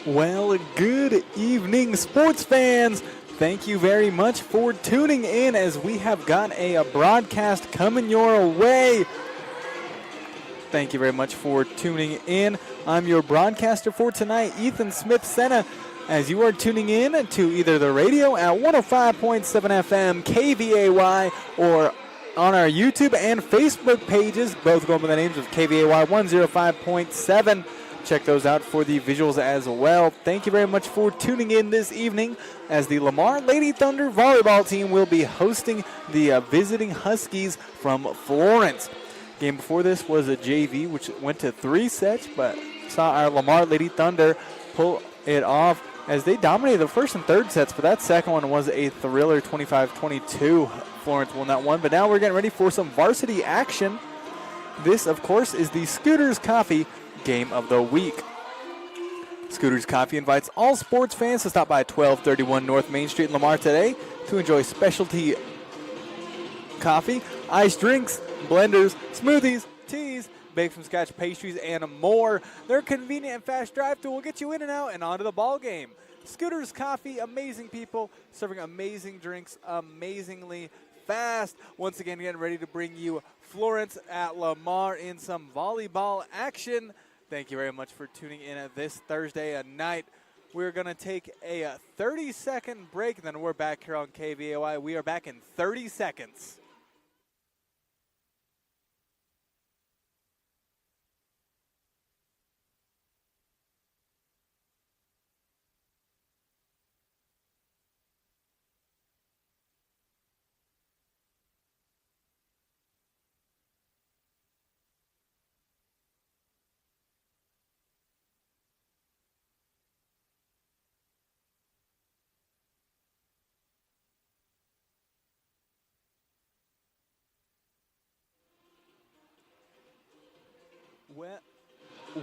Well, good evening, sports fans. Thank you very much for tuning in as we have got a broadcast coming your way. Thank you very much for tuning in. I'm your broadcaster for tonight, Ethan Smith-Senna, as you are tuning in to either the radio at 105.7 FM, KVAY, or on our YouTube and Facebook pages, both going by the names of KVAY 105.7. Check those out for the visuals as well. Thank you very much for tuning in this evening as the Lamar Lady Thunder volleyball team will be hosting the visiting Huskies from Florence. Game before this was a JV, which went to 3 sets, but saw our Lamar Lady Thunder pull it off as they dominated the first and third sets, but that second one was a thriller, 25-22. Florence won that one, but now we're getting ready for some varsity action. This, of course, is the Scooters Coffee Game of the Week. Scooters Coffee invites all sports fans to stop by 1231 North Main Street in Lamar today to enjoy specialty coffee, iced drinks, blenders, smoothies, teas, baked from scratch pastries, and more. Their convenient and fast drive-thru will get you in and out and onto the ball game. Scooters Coffee, amazing people, serving amazing drinks, amazingly fast. Once again, getting ready to bring you Florence at Lamar in some volleyball action. Thank you very much for tuning in this Thursday night. We're going to take a 30-second break, and then we're back here on KVAY. We are back in 30 seconds.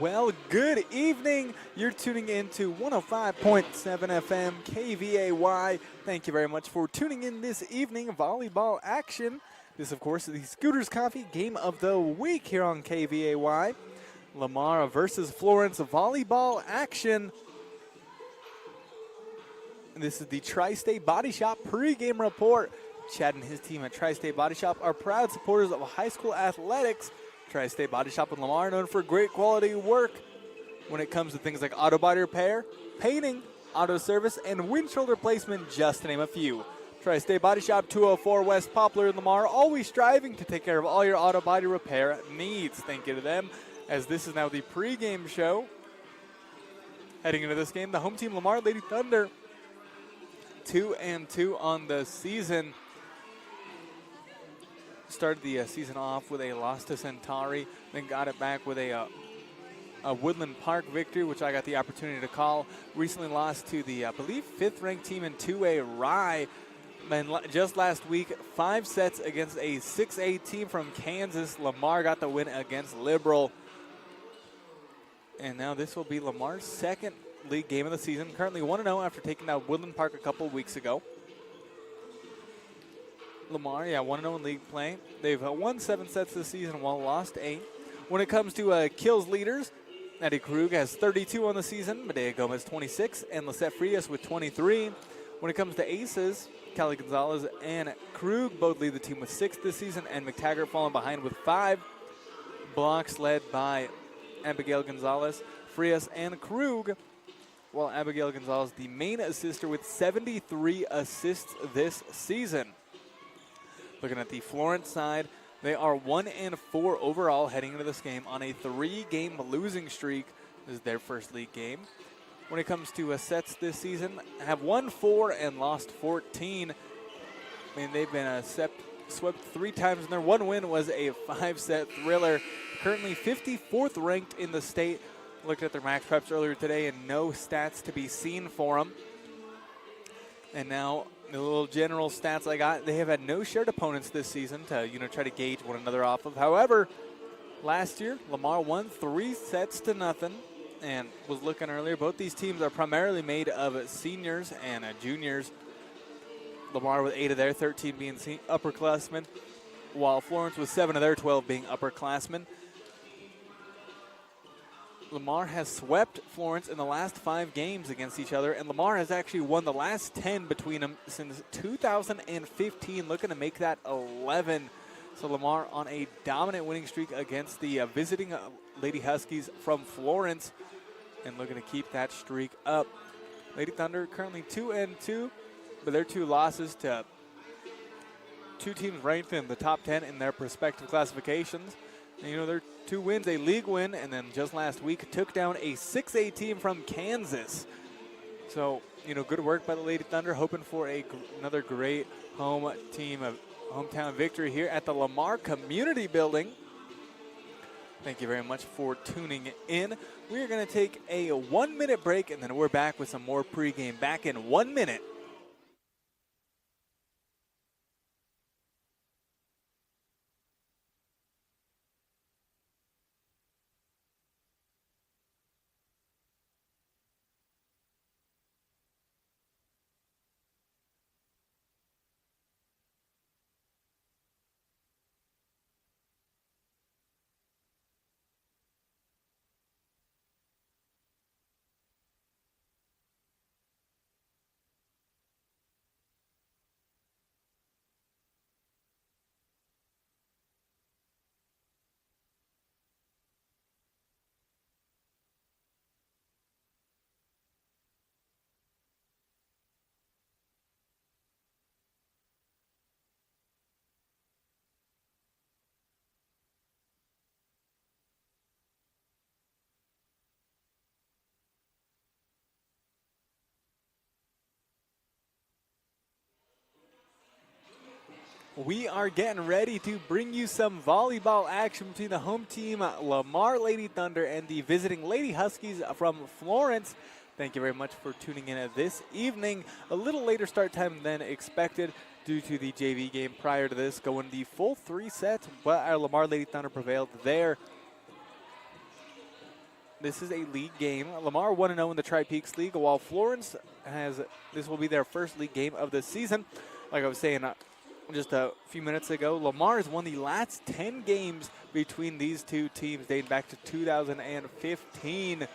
Well, good evening. You're tuning in to 105.7 FM KVAY. Thank you very much for tuning in this evening. Volleyball action. This, of course, is the Scooters Coffee Game of the Week here on KVAY. Lamar versus Florence volleyball action. This is the Tri-State Body Shop pregame report. Chad and his team at Tri-State Body Shop are proud supporters of high school athletics. Tri-State Body Shop in Lamar, known for great quality work when it comes to things like auto body repair, painting, auto service, and windshield replacement, just to name a few. Tri-State Body Shop, 204 West Poplar in Lamar, always striving to take care of all your auto body repair needs. Thank you to them, as this is now the pregame show. Heading into this game, the home team, Lamar Lady Thunder, 2-2 on the season. Started the season off with a loss to Centauri, then got it back with a Woodland Park victory, which I got the opportunity to call. Recently lost to the, I believe, 5th-ranked team in 2A, Rye. And just last week, 5 sets against a 6A team from Kansas. Lamar got the win against Liberal. And now this will be Lamar's second league game of the season. Currently 1-0 after taking out Woodland Park a couple weeks ago. Lamar, 1-0 in league play. They've won 7 sets this season while lost 8. When it comes to kills leaders, Eddie Krug has 32 on the season, Medea Gomez 26, and Lisette Frias with 23. When it comes to aces, Callie Gonzalez and Krug both lead the team with 6 this season, and McTaggart falling behind with 5. Blocks led by Abigail Gonzalez, Frias, and Krug, while Abigail Gonzalez, the main assister, with 73 assists this season. Looking at the Florence side, they are 1-4 overall heading into this game on a 3-game losing streak. This is their first league game. When it comes to sets this season, have won 4 and lost 14. I mean, they've been swept 3 times, and their one win was a 5-set thriller. Currently 54th ranked in the state. Looked at their max preps earlier today, and no stats to be seen for them. And now, the little general stats I got, they have had no shared opponents this season to, try to gauge one another off of. However, last year, Lamar won 3 sets to nothing, and was looking earlier, both these teams are primarily made of seniors and juniors. Lamar with 8 of their 13 being upperclassmen, while Florence with 7 of their 12 being upperclassmen. Lamar has swept Florence in the last 5 games against each other, and Lamar has actually won the last 10 between them since 2015, looking to make that 11. So Lamar on a dominant winning streak against the visiting Lady Huskies from Florence, and looking to keep that streak up. Lady Thunder currently 2-2, but their 2 losses to 2 teams ranked in the top 10 in their respective classifications. And, you know, their 2 wins, a league win, and then just last week took down a 6A team from Kansas. So, you know, good work by the Lady Thunder, hoping for another great hometown victory here at the Lamar Community Building. Thank you very much for tuning in. We're going to take a 1-minute break, and then we're back with some more pregame. Back in 1 minute. We are getting ready to bring you some volleyball action between the home team, Lamar Lady Thunder, and the visiting Lady Huskies from Florence. Thank you very much for tuning in this evening. A little later start time than expected due to the JV game prior to this, going the full 3 sets, but our Lamar Lady Thunder prevailed there. This is a league game. Lamar 1-0 in the Tri-Peaks League, while Florence this will be their first league game of the season. Like I was saying, just a few minutes ago, Lamar has won the last 10 games between these 2 teams dating back to 2015.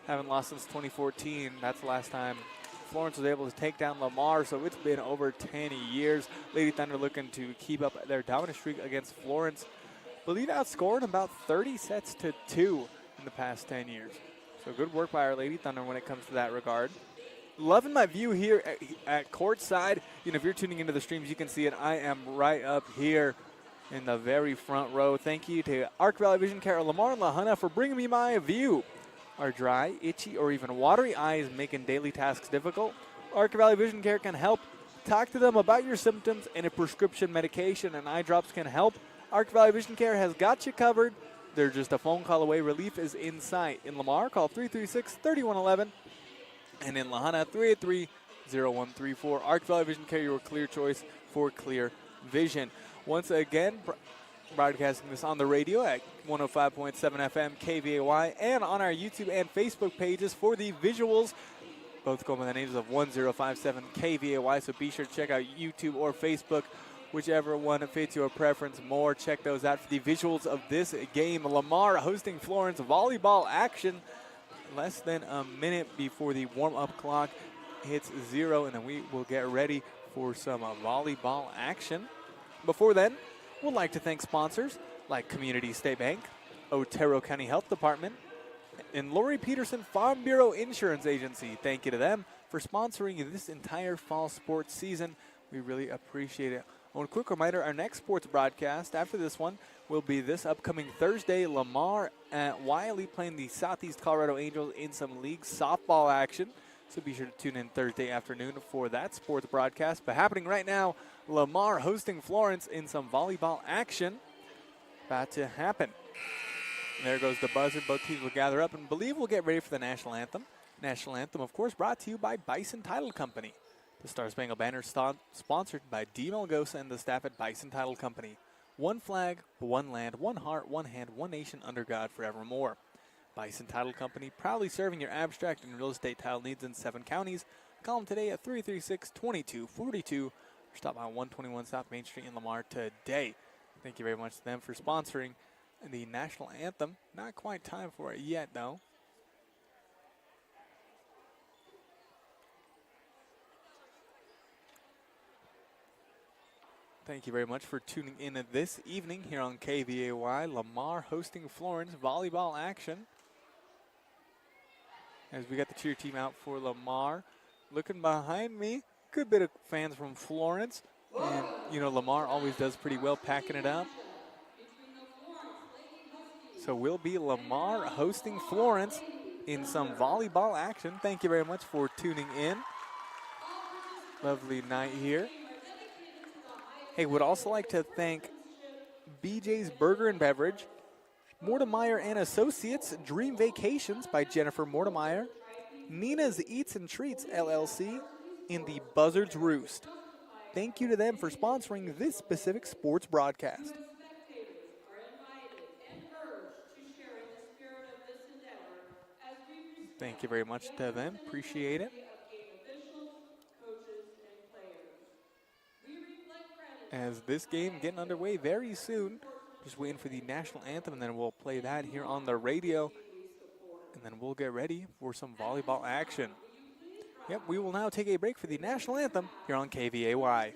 Haven't lost since 2014. That's the last time Florence was able to take down Lamar, so it's been over 10 years. Lady Thunder looking to keep up their dominant streak against Florence. Believe outscored about 30 sets to 2 in the past 10 years. So good work by our Lady Thunder when it comes to that regard. Loving my view here at courtside. You know, if you're tuning into the streams, you can see it. I am right up here in the very front row. Thank you to Arc Valley Vision Care, Lamar and Lahana for bringing me my view. Are dry, itchy, or even watery eyes making daily tasks difficult? Arc Valley Vision Care can help. Talk to them about your symptoms, and a prescription medication and eye drops can help. Arc Valley Vision Care has got you covered. They're just a phone call away. Relief is in sight. In Lamar, call 336-3111. And in Lahana, 383-0134. Arc Valley Vision Care, your clear choice for clear vision. Once again, broadcasting this on the radio at 105.7 FM KVAY and on our YouTube and Facebook pages for the visuals. Both go by the names of 1057 KVAY, so be sure to check out YouTube or Facebook, whichever one fits your preference more. Check those out for the visuals of this game. Lamar hosting Florence volleyball action. Less than a minute before the warm-up clock hits 0, and then we will get ready for some volleyball action. Before then, we'd like to thank sponsors like Community State Bank, Otero County Health Department, and Lori Peterson Farm Bureau Insurance Agency. Thank you to them for sponsoring this entire fall sports season. We really appreciate it. Oh, and a quick reminder, our next sports broadcast after this one will be this upcoming Thursday. Lamar at Wiley playing the Southeast Colorado Angels in some league softball action. So be sure to tune in Thursday afternoon for that sports broadcast. But happening right now, Lamar hosting Florence in some volleyball action. About to happen. There goes the buzzer. Both teams will gather up and believe we'll get ready for the national anthem. National anthem, of course, brought to you by Bison Title Company. The Star Spangled Banner sponsored by D. Melgosa and the staff at Bison Title Company. One flag, one land, one heart, one hand, one nation under God forevermore. Bison Title Company, proudly serving your abstract and real estate title needs in 7 counties. Call them today at 336-2242 or stop by 121 South Main Street in Lamar today. Thank you very much to them for sponsoring the national anthem. Not quite time for it yet, though. Thank you very much for tuning in this evening here on KVAY. Lamar hosting Florence volleyball action. As we got the cheer team out for Lamar. Looking behind me, good bit of fans from Florence. And, you know, Lamar always does pretty well packing it up. So we'll be Lamar hosting Florence in some volleyball action. Thank you very much for tuning in. Lovely night here. Hey, would also like to thank BJ's Burger and Beverage, Mortimer and Associates, Dream Vacations by Jennifer Mortimer, Nina's Eats and Treats LLC, and the Buzzards Roost. Thank you to them for sponsoring this specific sports broadcast. Spectators are invited and urged to share in the spirit of this endeavor as we respect Thank you very much to them. Appreciate it. of game officials, coaches, and players. We reflect gratitude As this game getting underway very soon. Just waiting for the national anthem, and then we'll play that here on the radio. And then we'll get ready for some volleyball action. Yep, we will now take a break for the national anthem here on KVAY.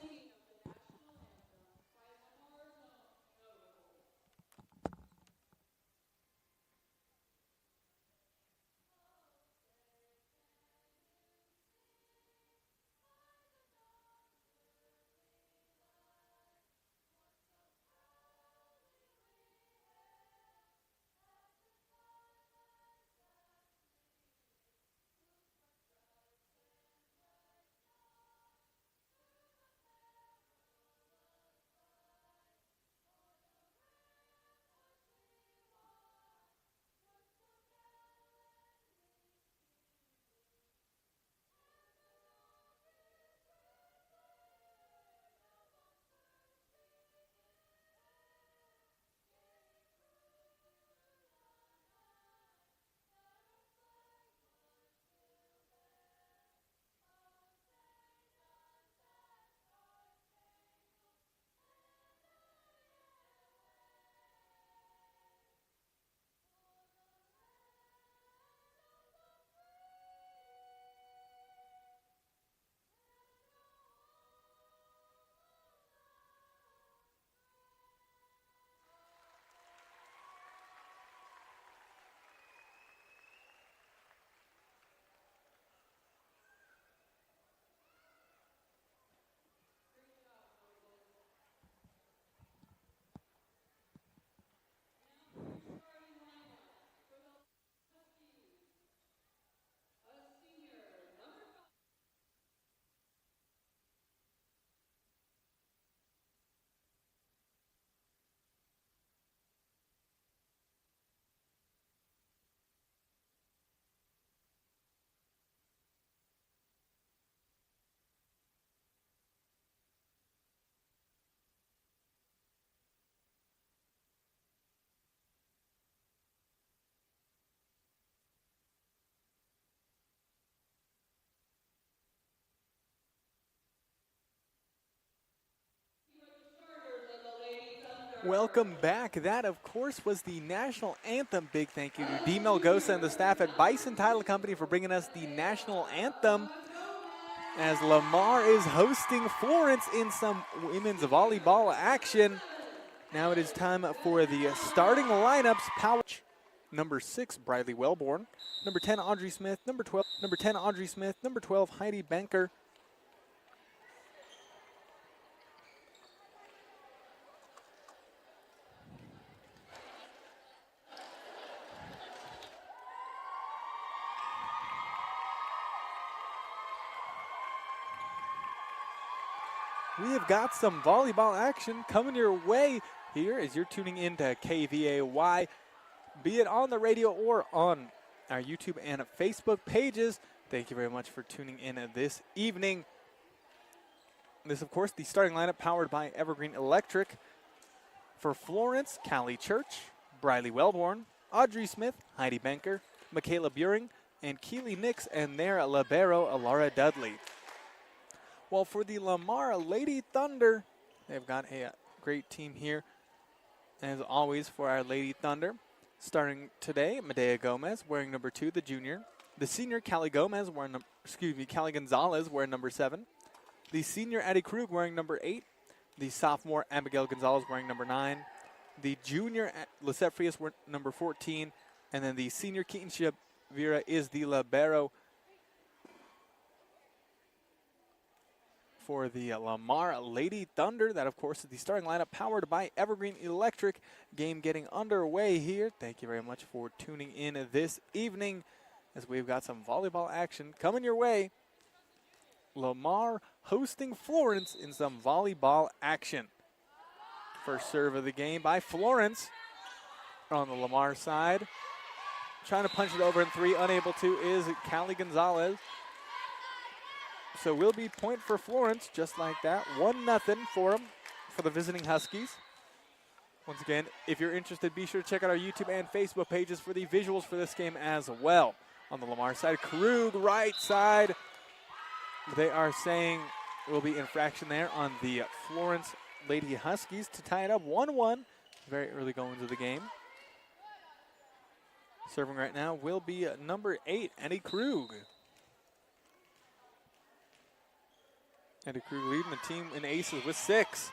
Welcome back. That, of course, was the national anthem. Big thank you to D. Melgosa and the staff at Bison Title Company for bringing us the national anthem as Lamar is hosting Florence in some women's volleyball action. Now it is time for the starting lineups. Power number 6, Briley Wellborn. Number 10, Audrey Smith. Number 10, Audrey Smith. Number 12, Heidi Banker. We have got some volleyball action coming your way here as you're tuning into KVAY, be it on the radio or on our YouTube and Facebook pages. Thank you very much for tuning in this evening. This, of course, the starting lineup powered by Evergreen Electric. For Florence, Callie Church, Briley Wellborn, Audrey Smith, Heidi Banker, Michaela Buring, and Keely Nix, and their libero, Alara Dudley. Well, for the Lamar Lady Thunder, they've got a great team here, as always, for our Lady Thunder. Starting today, Medea Gomez wearing number 2, the junior. The senior, Callie Gonzalez wearing number 7. The senior, Addie Krug wearing number 8. The sophomore Abigail Gonzalez wearing number 9. The junior Lisette Frias were number 14. And then the senior Keaton Shavira is the libero for the Lamar Lady Thunder. That, of course, is the starting lineup powered by Evergreen Electric. Game getting underway here. Thank you very much for tuning in this evening as we've got some volleyball action coming your way. Lamar hosting Florence in some volleyball action. First serve of the game by Florence on the Lamar side. Trying to punch it over in 3, unable to, is Callie Gonzalez. So will be point for Florence, just like that. 1-0 for them, for the visiting Huskies. Once again, if you're interested, be sure to check out our YouTube and Facebook pages for the visuals for this game as well. On the Lamar side, Krug right side. They are saying it will be infraction there on the Florence Lady Huskies to tie it up 1-1. Very early going into the game. Serving right now will be number 8, Eddie Krug. Eddie Krug leading the team in aces with 6.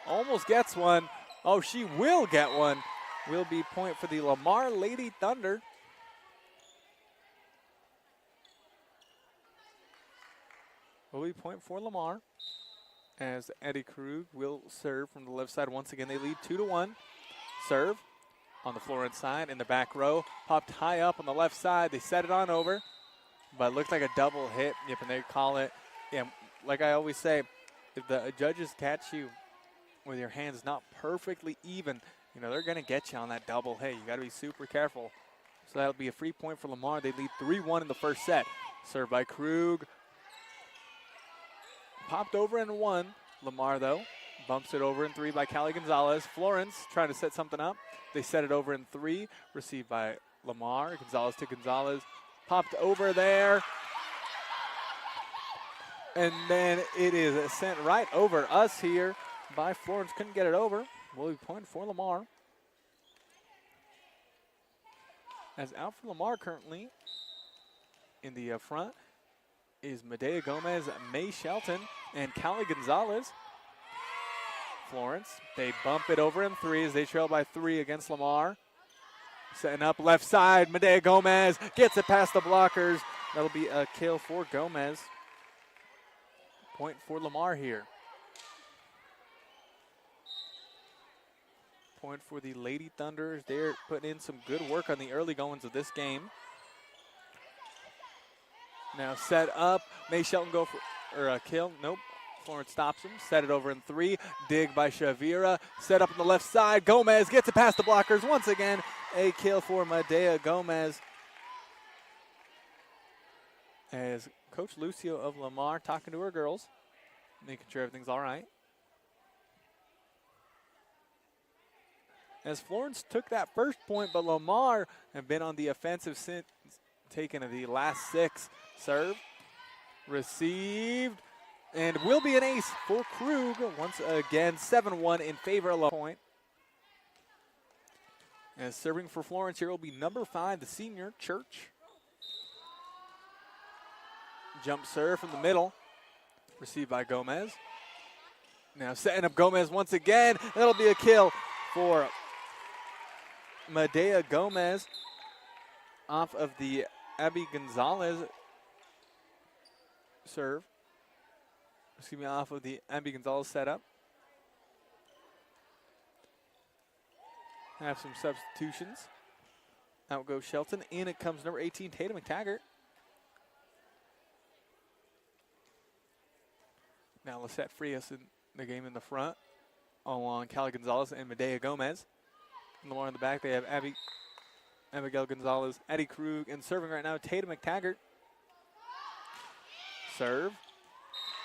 Almost gets one. Oh, she will get one. Will be point for the Lamar Lady Thunder. Will be point for Lamar as Eddie Krug will serve from the left side. Once again, they lead 2-1. Serve on the Florence side in the back row. Popped high up on the left side. They set it on over, but it looked like a double hit. Yep, and they call it. Yeah, like I always say, if the judges catch you with your hands not perfectly even, you know, they're going to get you on that double hit. You got to be super careful. So that'll be a free point for Lamar. They lead 3-1 in the first set. Served by Krug. Popped over in 1. Lamar, though, bumps it over in 3 by Callie Gonzalez. Florence trying to set something up. They set it over in 3. Received by Lamar. Gonzalez to Gonzalez. Popped over there. And then it is sent right over us here by Florence. Couldn't get it over. Will be point for Lamar. As out for Lamar currently in the front is Medea Gomez, May Shelton, and Callie Gonzalez. Florence, they bump it over in 3 as they trail by 3 against Lamar. Setting up left side, Medea Gomez gets it past the blockers. That'll be a kill for Gomez. Point for Lamar here. Point for the Lady Thunders. They're putting in some good work on the early goings of this game. Now set up. May Shelton go for a kill. Nope. Florence stops him. Set it over in 3. Dig by Shavira. Set up on the left side. Gomez gets it past the blockers. Once again, a kill for Medea Gomez. As Coach Lucio of Lamar talking to her girls, making sure everything's all right. As Florence took that first point, but Lamar have been on the offensive since taking the last 6. Serve, received, and will be an ace for Krug. Once again, 7-1 in favor of Lamar. Point. And serving for Florence here will be number 5, the senior, Church. Jump serve from the middle, received by Gomez. Now setting up Gomez once again. That'll be a kill for Medea Gomez off of the Abby Gonzalez serve. Excuse me, off of the Abby Gonzalez setup. Have some substitutions. Out goes Shelton. In it comes number 18, Tatum McTaggart. Now Lisette Frias in the game in the front, along Callie Gonzalez and Medea Gomez. Lamar in the back, they have Abigail Gonzalez, Eddie Krug, and serving right now, Tatum McTaggart. Serve.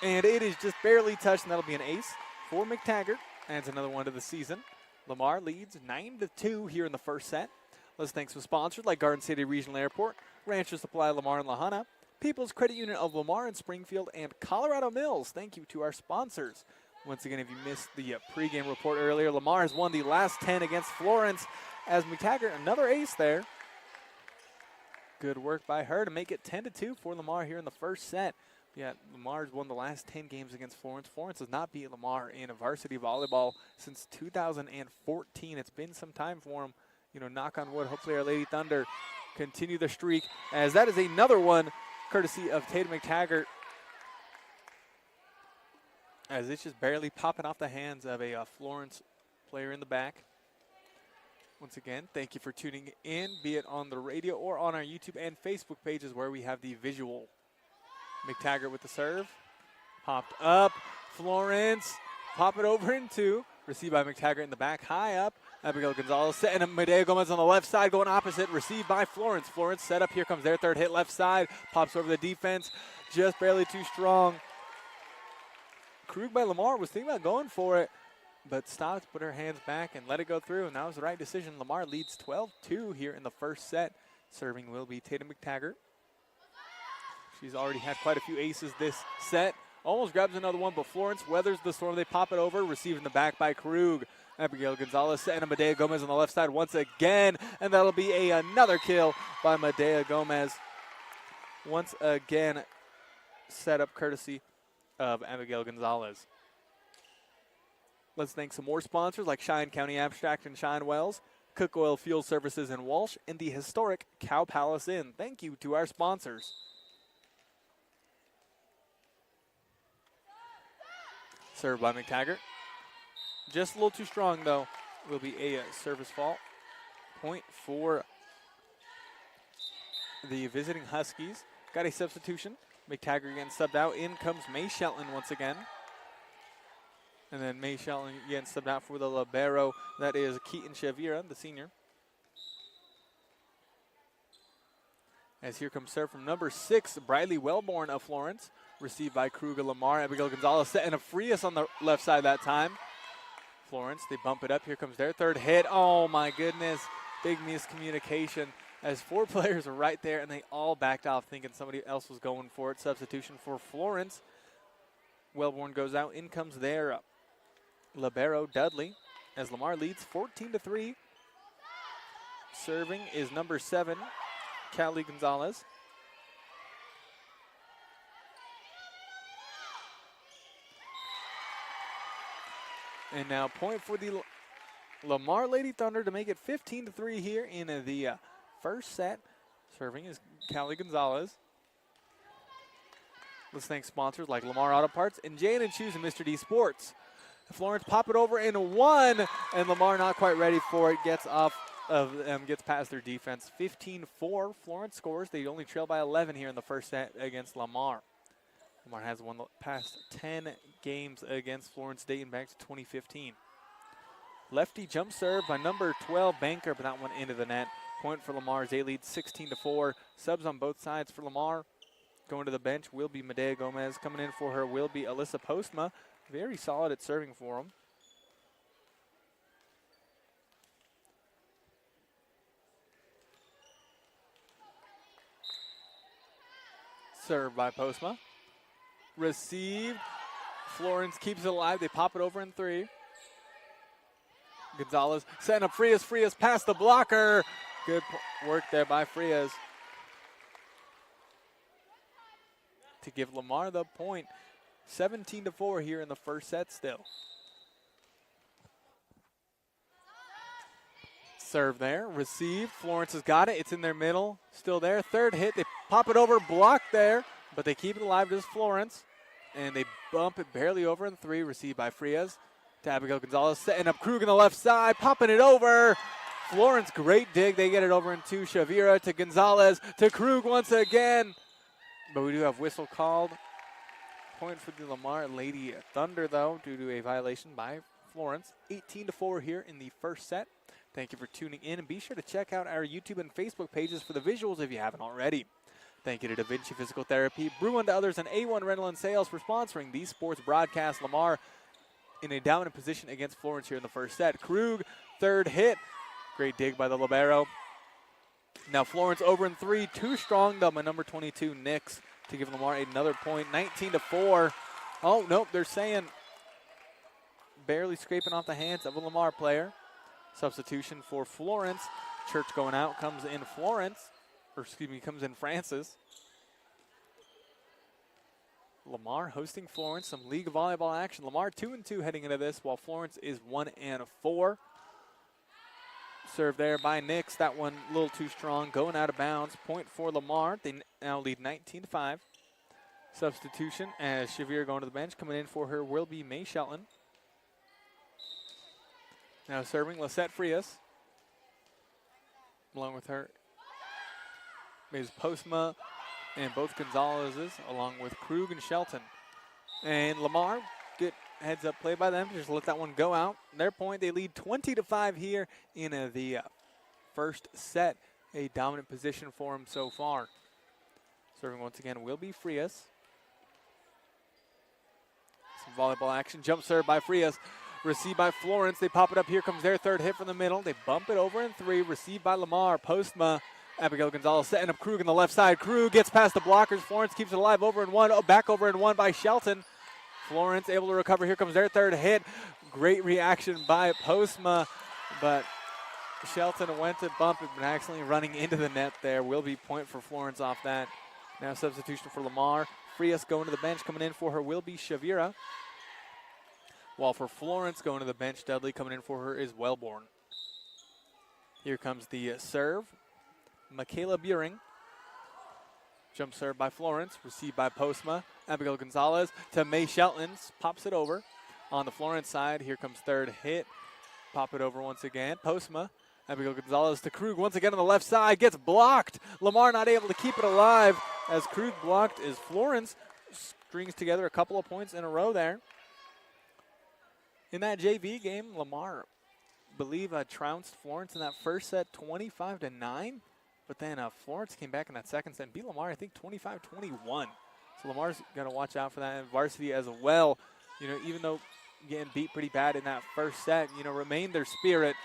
And it is just barely touched, and that'll be an ace for McTaggart. Adds another one to the season. Lamar leads 9-2 here in the first set. Let's thank some sponsors like Garden City Regional Airport, Rancher Supply Lamar and La Junta, People's Credit Union of Lamar and Springfield, and Colorado Mills. Thank you to our sponsors. Once again, if you missed the pregame report earlier, Lamar has won the last 10 against Florence as McTaggart, another ace there. Good work by her to make it 10-2 for Lamar here in the first set. Yeah, Lamar's won the last 10 games against Florence. Florence has not beat Lamar in a varsity volleyball since 2014. It's been some time for them. You know, knock on wood. Hopefully our Lady Thunder continue the streak, as that is another one courtesy of Tatum McTaggart, as it's just barely popping off the hands of a Florence player in the back. Once again, thank you for tuning in, be it on the radio or on our YouTube and Facebook pages where we have the visual. McTaggart with the serve. Popped up. Florence. Pop it over in two. Received by McTaggart in the back. High up. Abigail Gonzalez setting up Medea Gomez on the left side. Going opposite. Received by Florence. Florence set up. Here comes their third hit left side. Pops over the defense. Just barely too strong. Krug by Lamar was thinking about going for it, but stopped, put her hands back, and let it go through. And that was the right decision. Lamar leads 12-2 here in the first set. Serving will be Tatum McTaggart. She's already had quite a few aces this set. Almost grabs another one, but Florence weathers the storm. They pop it over, received in the back by Krug. Abigail Gonzalez setting up Medea Gomez on the left side once again, and that'll be another kill by Medea Gomez. Once again, set up courtesy of Abigail Gonzalez. Let's thank some more sponsors like Cheyenne County Abstract and Shine Wells, Cook Oil Fuel Services in Walsh, and the historic Cow Palace Inn. Thank you to our sponsors. Served by McTaggart. Just a little too strong, though. Will be a service fault. Point for the visiting Huskies. Got a substitution. McTaggart getting subbed out. In comes May Shelton once again. And then May Shelton getting subbed out for the libero. That is Keaton Shavira, the senior. As here comes serve from number 6, Briley Wellborn of Florence. Received by Kruger Lamar. Abigail Gonzalez setting a Frias on the left side that time. Florence, they bump it up. Here comes their third hit. Oh, my goodness. Big miscommunication as 4 players are right there, and they all backed off thinking somebody else was going for it. Substitution for Florence. Wellborn goes out. In comes their libero, Dudley, as Lamar leads 14-3. Serving is number 7, Callie Gonzalez. And now point for the Lamar Lady Thunder to make it 15-3 here in the first set. Serving is Callie Gonzalez. Let's thank sponsors like Lamar Auto Parts and J&N Shoes and Mr. D Sports. Florence pop it over in one, and Lamar not quite ready for it. Gets off of them, gets past their defense. 15-4, Florence scores. They only trail by 11 here in the first set against Lamar. Lamar has won the past 10 games against Florence dating back to 2015. Lefty jump serve by number 12, Banker, but that one into the net. Point for Lamar as they lead 16-4. Subs on both sides for Lamar. Going to the bench will be Medea Gomez. Coming in for her will be Alyssa Postma. Very solid at serving for him. Served by Postma. Received. Florence keeps it alive. They pop it over in 3. Gonzalez setting up Frias. Frias past the blocker. Good work there by Frias to give Lamar the point. 17-4 here in the first set still. Serve there. Received. Florence has got it. It's in their middle. Still there. Third hit. They pop it over. Blocked there. But they keep it alive to Florence. And they bump it barely over in 3. Received by Frias. To Abigail Gonzalez. Setting up Krug on the left side. Popping it over. Florence, great dig. They get it over in 2. Shavira to Gonzalez. To Krug once again. But we do have whistle called. Point for the Lamar Lady Thunder, though, due to a violation by Florence. 18-4 here in the first set. Thank you for tuning in, and be sure to check out our YouTube and Facebook pages for the visuals if you haven't already. Thank you to Da Vinci Physical Therapy, Brew and Others, and A1 Rental and Sales for sponsoring these sports broadcasts. Lamar in a dominant position against Florence here in the first set. Krug, third hit. Great dig by the libero. Now Florence over in 3. Too strong, though, by number 22, Nix, to give Lamar another point. 19-4. Oh, nope, they're saying barely scraping off the hands of a Lamar player. Substitution for Florence. Church going out, comes in Florence, or excuse me, comes in Francis. Lamar hosting Florence, some league volleyball action. Lamar 2-2 heading into this, while Florence is 1-4. Serve there by Nix. That one a little too strong, going out of bounds. Point for Lamar. They now lead 19-5. Substitution as Shavir going to the bench. Coming in for her will be May Shelton. Now serving Lisette Frias. Along with her is Postma and both Gonzalez's, along with Krug and Shelton. And Lamar, good heads up play by them. Just let that one go out. Their point, they lead 20-5 here in the first set. A dominant position for them so far. Serving once again will be Frias. Some volleyball action. Jump serve by Frias. Received by Florence. They pop it up. Here comes their third hit from the middle. They bump it over in 3. Received by Lamar. Postma. Abigail Gonzalez setting up Krug on the left side. Krug gets past the blockers. Florence keeps it alive. Over in 1. Oh, back over in 1 by Shelton. Florence able to recover. Here comes their third hit. Great reaction by Postma. But Shelton went to bump it, but accidentally running into the net there. Will be point for Florence off that. Now substitution for Lamar. Frias going to the bench. Coming in for her will be Shavira. While for Florence going to the bench, Dudley coming in for her is Wellborn. Here comes the serve. Michaela Buring. Jump serve by Florence. Received by Postma. Abigail Gonzalez to May Shelton. Pops it over. On the Florence side, here comes third hit. Pop it over once again. Postma. Abigail Gonzalez to Krug once again on the left side. Gets blocked. Lamar not able to keep it alive as Krug blocked as Florence strings together a couple of points in a row there. In that JV game, Lamar, believe, trounced Florence in that first set 25-9. But then Florence came back in that second set and beat Lamar, I think, 25-21. So Lamar's got to watch out for that. And varsity as well, you know, even though getting beat pretty bad in that first set, you know, remained their spirit.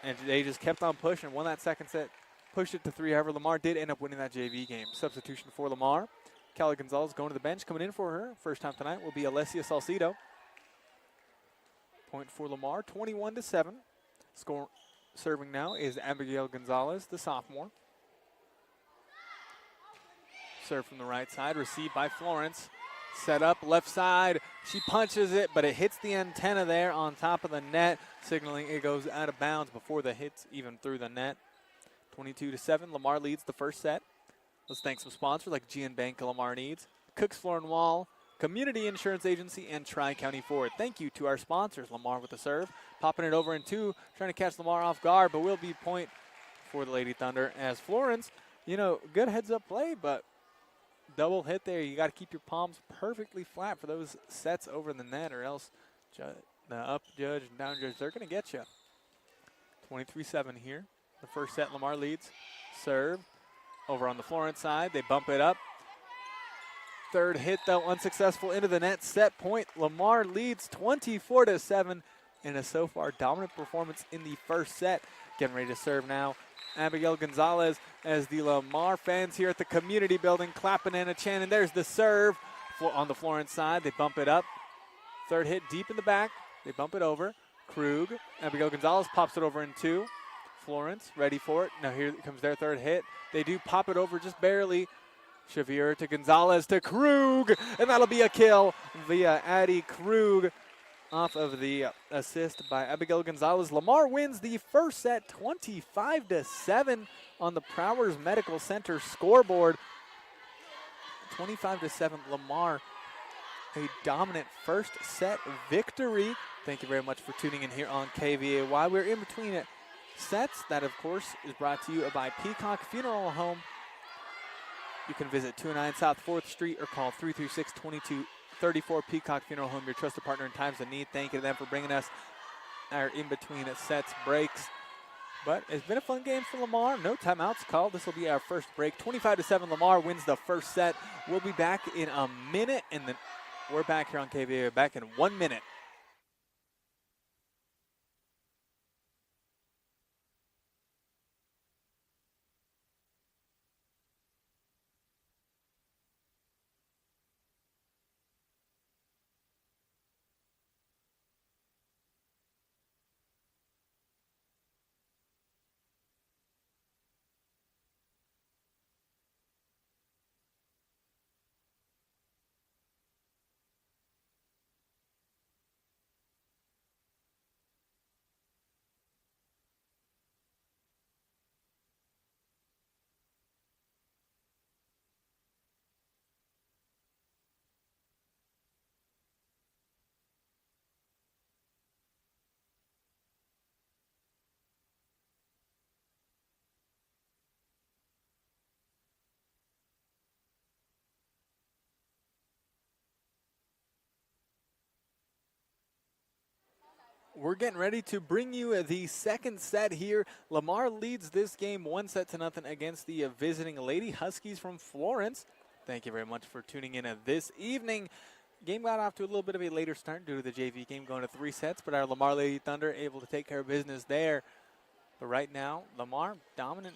And they just kept on pushing, won that second set, pushed it to 3. However, Lamar did end up winning that JV game. Substitution for Lamar. Callie Gonzalez going to the bench. Coming in for her, first time tonight, will be Alessia Salcido. Point for Lamar, 21-7. Score serving now is Abigail Gonzalez, the sophomore. Serve from the right side, received by Florence. Set up left side. She punches it, but it hits the antenna there on top of the net, signaling it goes out of bounds before the hit's even through the net. 22-7. Lamar leads the first set. Let's thank some sponsors like GN Bank Lamar Needs, Cooks Floor and Wall, Community Insurance Agency, and Tri-County Ford. Thank you to our sponsors. Lamar with the serve. Popping it over in 2. Trying to catch Lamar off guard, but will be point for the Lady Thunder as Florence, you know, good heads-up play, but double hit there. You got to keep your palms perfectly flat for those sets over the net, or else the up judge and down judge, they're going to get you. 23-7 here. The first set, Lamar leads. Serve over on the Florence side. They bump it up. Third hit, though, unsuccessful into the net. Set point. Lamar leads 24-7 in a so far dominant performance in the first set. Getting ready to serve now. Abigail Gonzalez as the Lamar fans here at the community building clapping and chanting. There's the serve on the Florence side. They bump it up. Third hit deep in the back. They bump it over. Krug. Abigail Gonzalez pops it over in 2. Florence ready for it. Now here comes their third hit. They do pop it over just barely. Shavir to Gonzalez to Krug, and that'll be a kill via Addie Krug off of the assist by Abigail Gonzalez. Lamar wins the first set 25-7 on the Prowers Medical Center scoreboard. 25-7, Lamar, a dominant first set victory. Thank you very much for tuning in here on KVAY. We're in between sets. That, of course, is brought to you by Peacock Funeral Home. You can visit 209 South 4th Street or call 336-2234 Peacock Funeral Home, your trusted partner in times of need. Thank you to them for bringing us our in-between sets breaks. But it's been a fun game for Lamar. No timeouts called. This will be our first break. 25-7, Lamar wins the first set. We'll be back in a minute, and then we're back here on KVA, back in 1 minute. We're getting ready to bring you the second set here. Lamar leads this game 1-0 against the visiting Lady Huskies from Florence. Thank you very much for tuning in this evening. Game got off to a little bit of a later start due to the JV game going to 3 sets, but our Lamar Lady Thunder able to take care of business there. But right now, Lamar, dominant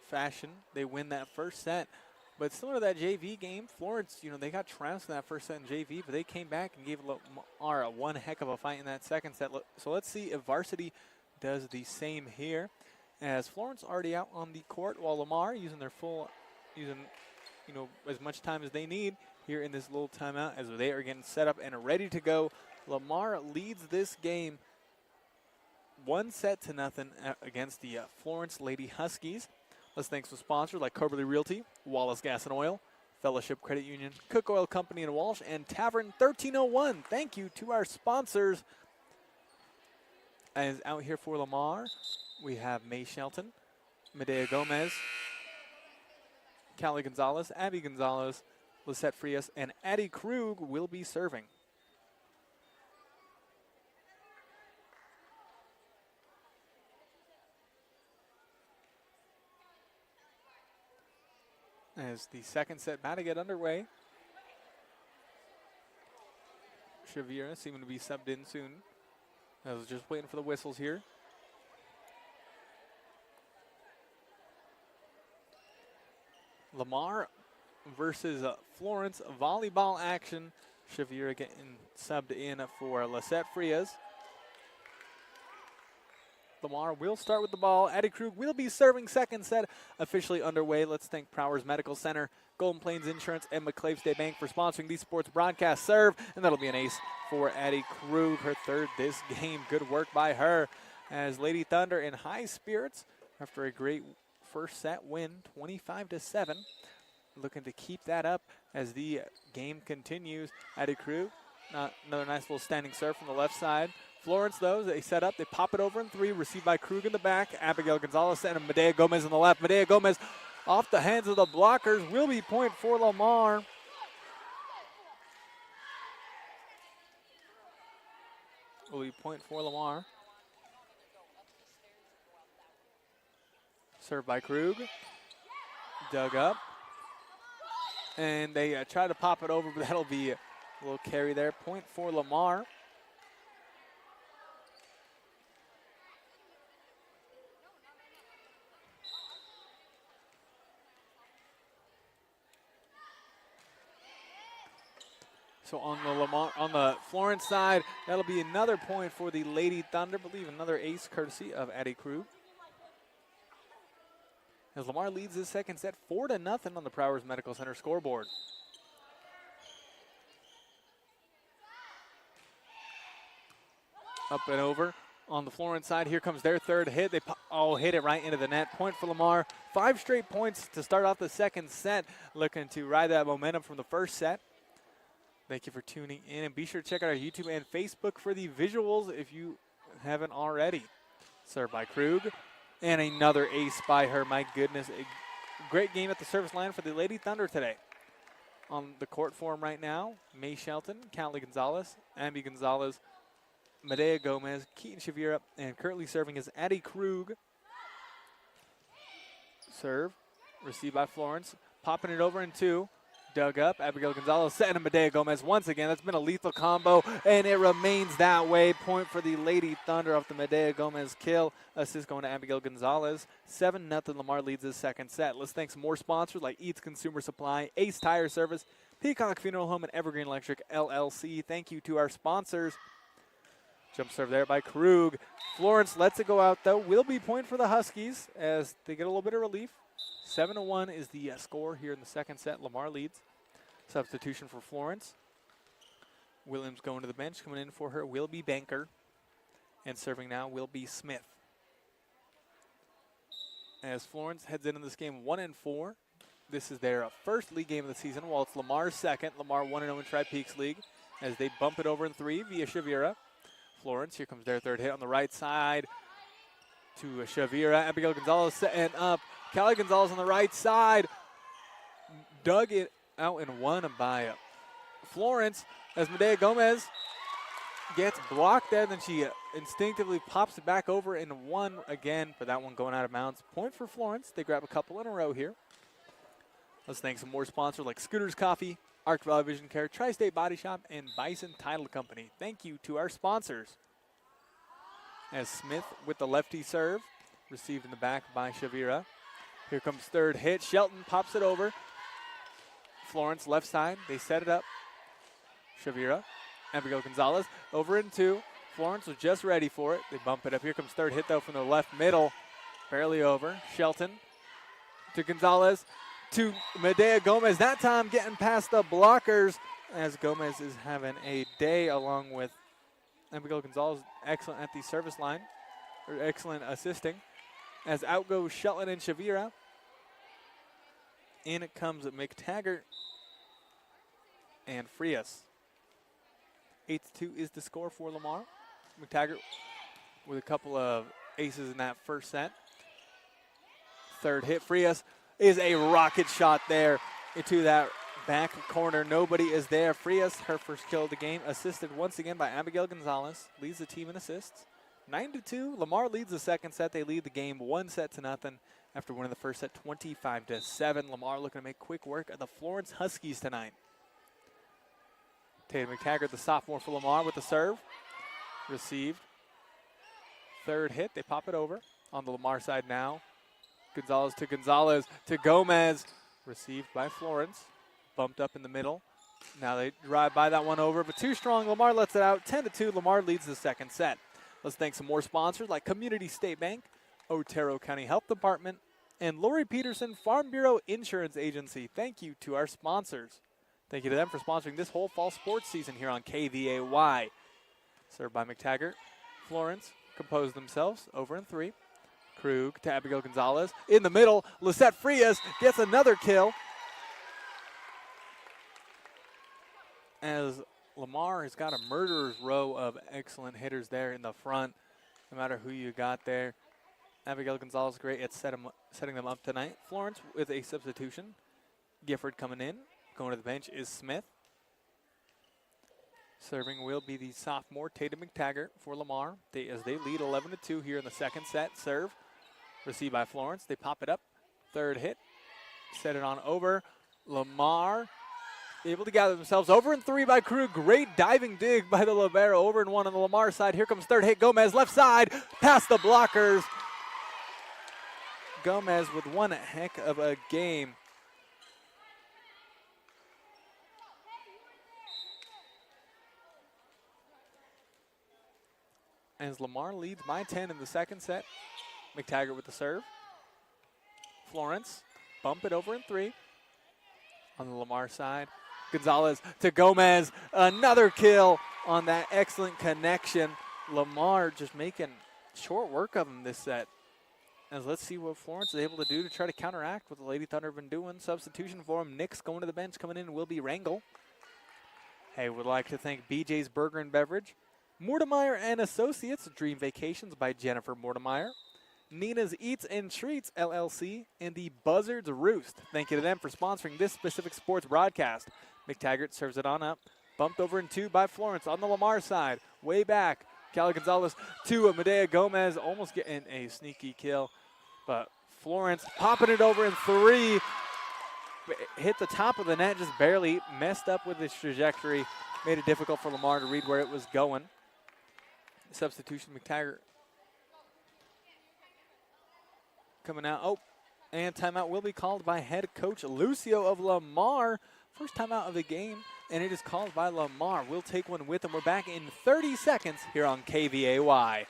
fashion. They win that first set. But similar to that JV game, Florence, they got trounced in that first set in JV, but they came back and gave Lamar one heck of a fight in that second set. So let's see if Varsity does the same here. As Florence already out on the court, while Lamar using as much time as they need here in this little timeout as they are getting set up and ready to go. Lamar leads this game 1-0 against the Florence Lady Huskies. Let's thank some sponsors like Carberly Realty, Wallace Gas and Oil, Fellowship Credit Union, Cook Oil Company in Walsh, and Tavern 1301. Thank you to our sponsors. As out here for Lamar, we have May Shelton, Medea Gomez, Callie Gonzalez, Abby Gonzalez, Lisette Frias, and Addie Krug will be serving. As the second set about to get underway. Shavira seeming to be subbed in soon. I was just waiting for the whistles here. Lamar versus Florence volleyball action. Shavira getting subbed in for Lisette Frias. Lamar will start with the ball. Addie Krug will be serving second set officially underway. Let's thank Prowers Medical Center, Golden Plains Insurance, and McClave State Bank for sponsoring these sports broadcasts. Serve, and that'll be an ace for Addie Krug, her third this game. Good work by her as Lady Thunder in high spirits after a great first set win, 25-7. Looking to keep that up as the game continues. Addie Krug, another nice little standing serve from the left side. Florence, though, they set up. They pop it over in 3. Received by Krug in the back. Abigail Gonzalez and Medea Gomez on the left. Medea Gomez off the hands of the blockers. Will be point for Lamar. Will be point for Lamar. Served by Krug. Dug up. And they try to pop it over, but that'll be a little carry there. Point for Lamar. So on the Florence side, that'll be another point for the Lady Thunder. I believe another ace courtesy of Addie Krug. As Lamar leads this second set 4-0 on the Prowers Medical Center scoreboard. Up and over on the Florence side. Here comes their third hit. They hit it right into the net. Point for Lamar. 5 straight points to start off the second set. Looking to ride that momentum from the first set. Thank you for tuning in, and be sure to check out our YouTube and Facebook for the visuals if you haven't already. Served by Krug, and another ace by her. My goodness, a great game at the service line for the Lady Thunder today. On the court for 'em right now, May Shelton, Callie Gonzalez, Abby Gonzalez, Medea Gomez, Keaton Shavira, and currently serving is Addie Krug. Serve, received by Florence, popping it over in 2. Dug up, Abigail Gonzalez and Medea Gomez once again. That's been a lethal combo, and it remains that way. Point for the Lady Thunder off the Medea Gomez kill. Assist going to Abigail Gonzalez. 7-0 Lamar leads his second set. Let's thank some more sponsors like Eats Consumer Supply, Ace Tire Service, Peacock Funeral Home, and Evergreen Electric LLC. Thank you to our sponsors. Jump serve there by Krug. Florence lets it go out, though. Will be point for the Huskies as they get a little bit of relief. 7-1 is the score here in the second set. Lamar leads. Substitution for Florence. Williams going to the bench. Coming in for her will be Banker. And serving now will be Smith. As Florence heads into this game 1-4. This is their first league game of the season, while it's Lamar's second. Lamar 1-0 in Tri-Peaks League as they bump it over in 3 via Shavira. Florence, here comes their third hit on the right side to Shavira. Abigail Gonzalez setting up. Callie Gonzalez on the right side. Dug it out and won by Florence as Medea Gomez gets blocked there. Then she instinctively pops it back over and one again, but that one going out of bounds. Point for Florence. They grab a couple in a row here. Let's thank some more sponsors like Scooters Coffee, Arc Valley Vision Care, Tri-State Body Shop, and Bison Title Company. Thank you to our sponsors. As Smith with the lefty serve, received in the back by Shavira. Here comes third hit. Shelton pops it over. Florence left side. They set it up. Shavira, Abigail Gonzalez over in two. Florence was just ready for it. They bump it up. Here comes third hit though from the left middle. Barely over. Shelton to Gonzalez. To Medea Gomez, that time getting past the blockers as Gomez is having a day along with Abigail Gonzalez, excellent at the service line, or excellent assisting. As out goes Shelton and Shavira. In it comes McTaggart and Frias. 8-2 is the score for Lamar. McTaggart with a couple of aces in that first set. Third hit, Frias is a rocket shot there into that back corner. Nobody is there. Frias, her first kill of the game, assisted once again by Abigail Gonzalez. Leads the team in assists. 9-2. Lamar leads the second set. They lead the game 1-0 after winning the first set 25-7. Lamar looking to make quick work of the Florence Huskies tonight. Tatum McTaggart, the sophomore for Lamar with the serve. Received. Third hit. They pop it over on the Lamar side now. Gonzalez to Gomez. Received by Florence. Bumped up in the middle. Now they drive by that one over, but too strong. Lamar lets it out. 10-2. Lamar leads the second set. Let's thank some more sponsors like Community State Bank, Otero County Health Department, and Lori Peterson Farm Bureau Insurance Agency. Thank you to our sponsors. Thank you to them for sponsoring this whole fall sports season here on KVAY. Served by McTaggart. Florence composed themselves over in three. Krug to Abigail Gonzalez. In the middle, Lisette Frias gets another kill. As Lamar has got a murderer's row of excellent hitters there in the front, no matter who you got there. Abigail Gonzalez great at setting them up tonight. Florence with a substitution. Gifford coming in. Going to the bench is Smith. Serving will be the sophomore Tatum McTaggart for Lamar. As they lead 11-2 here in the second set. Serve. Received by Florence. They pop it up. Third hit. Set it on over. Lamar able to gather themselves. Over in three by Krug. Great diving dig by the libero. Over in one on the Lamar side. Here comes third hit. Gomez left side. Past the blockers. Gomez with one heck of a game. As Lamar leads by 10 in the second set. McTaggart with the serve. Florence, bump it over in three. On the Lamar side. Gonzalez to Gomez. Another kill on that excellent connection. Lamar just making short work of him this set. As let's see what Florence is able to do to try to counteract what the Lady Thunder have been doing. Substitution for him. Nick's going to the bench. Coming in will be Rangel. Hey, would like to thank BJ's Burger and Beverage. Mortimer and Associates, Dream Vacations by Jennifer Mortimer. Nina's Eats and Treats, LLC, and the Buzzards Roost. Thank you to them for sponsoring this specific sports broadcast. McTaggart serves it on up. Bumped over in two by Florence on the Lamar side. Way back. Cali Gonzalez to Medea Gomez, almost getting a sneaky kill. But Florence popping it over in three. Hit the top of the net, just barely messed up with his trajectory. Made it difficult for Lamar to read where it was going. Substitution, McTaggart coming out. Oh, and timeout will be called by head coach Lucio of Lamar. First timeout of the game, and it is called by Lamar. We'll take one with him. We're back in 30 seconds here on KVAY.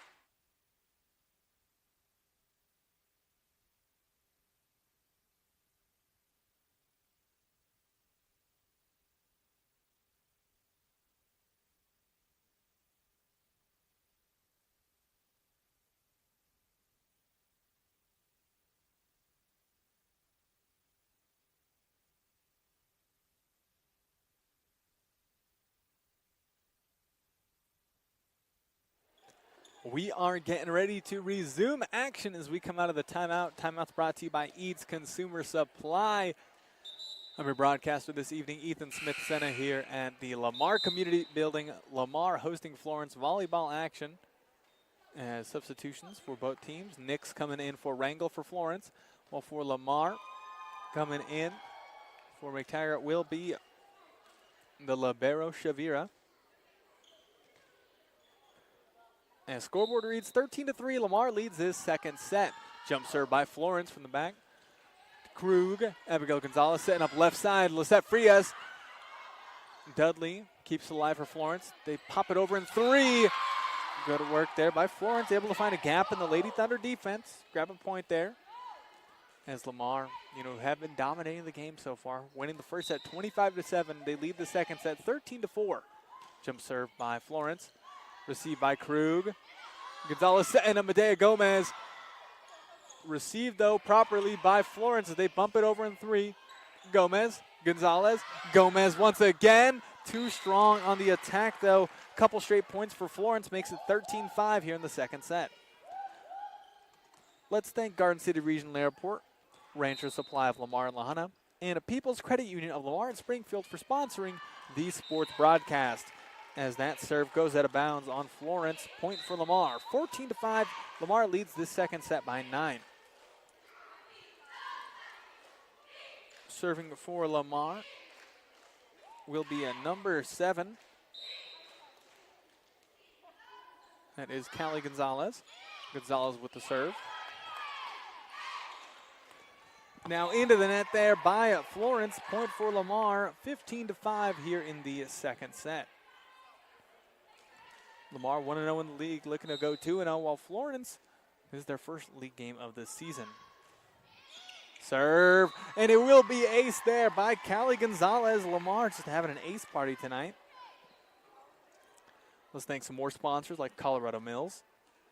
We are getting ready to resume action as we come out of the timeout. Timeout's brought to you by Eads Consumer Supply. I'm your broadcaster this evening, Ethan Smith-Senna here at the Lamar Community Building. Lamar hosting Florence volleyball action. As substitutions for both teams. Nick's coming in for Wrangell for Florence, while for Lamar coming in for McTaggart will be the libero Shavira. And scoreboard reads 13-3. Lamar leads this second set. Jump serve by Florence from the back. Krug, Abigail Gonzalez setting up left side. Lisette Frias. Dudley keeps it alive for Florence. They pop it over in 3. Good work there by Florence, able to find a gap in the Lady Thunder defense. Grab a point there. As Lamar, have been dominating the game so far, winning the first set 25-7. They lead the second set 13-4. Jump serve by Florence, received by Krug. Gonzalez and Medea Gomez. Received though properly by Florence as they bump it over in 3. Gomez, Gonzalez, Gomez once again. Too strong on the attack though. Couple straight points for Florence makes it 13-5 here in the second set. Let's thank Garden City Regional Airport, Rancher Supply of Lamar and Lahana, and a People's Credit Union of Lamar and Springfield for sponsoring the sports broadcast. As that serve goes out of bounds on Florence, point for Lamar. 14-5, Lamar leads this second set by 9. Serving for Lamar will be a number 7. That is Callie Gonzalez. Gonzalez with the serve. Now into the net there by Florence. Point for Lamar. 15-5 here in the second set. Lamar 1-0 in the league, looking to go 2-0, while Florence is their first league game of the season. Serve, and it will be ace there by Callie Gonzalez. Lamar just having an ace party tonight. Let's thank some more sponsors like Colorado Mills,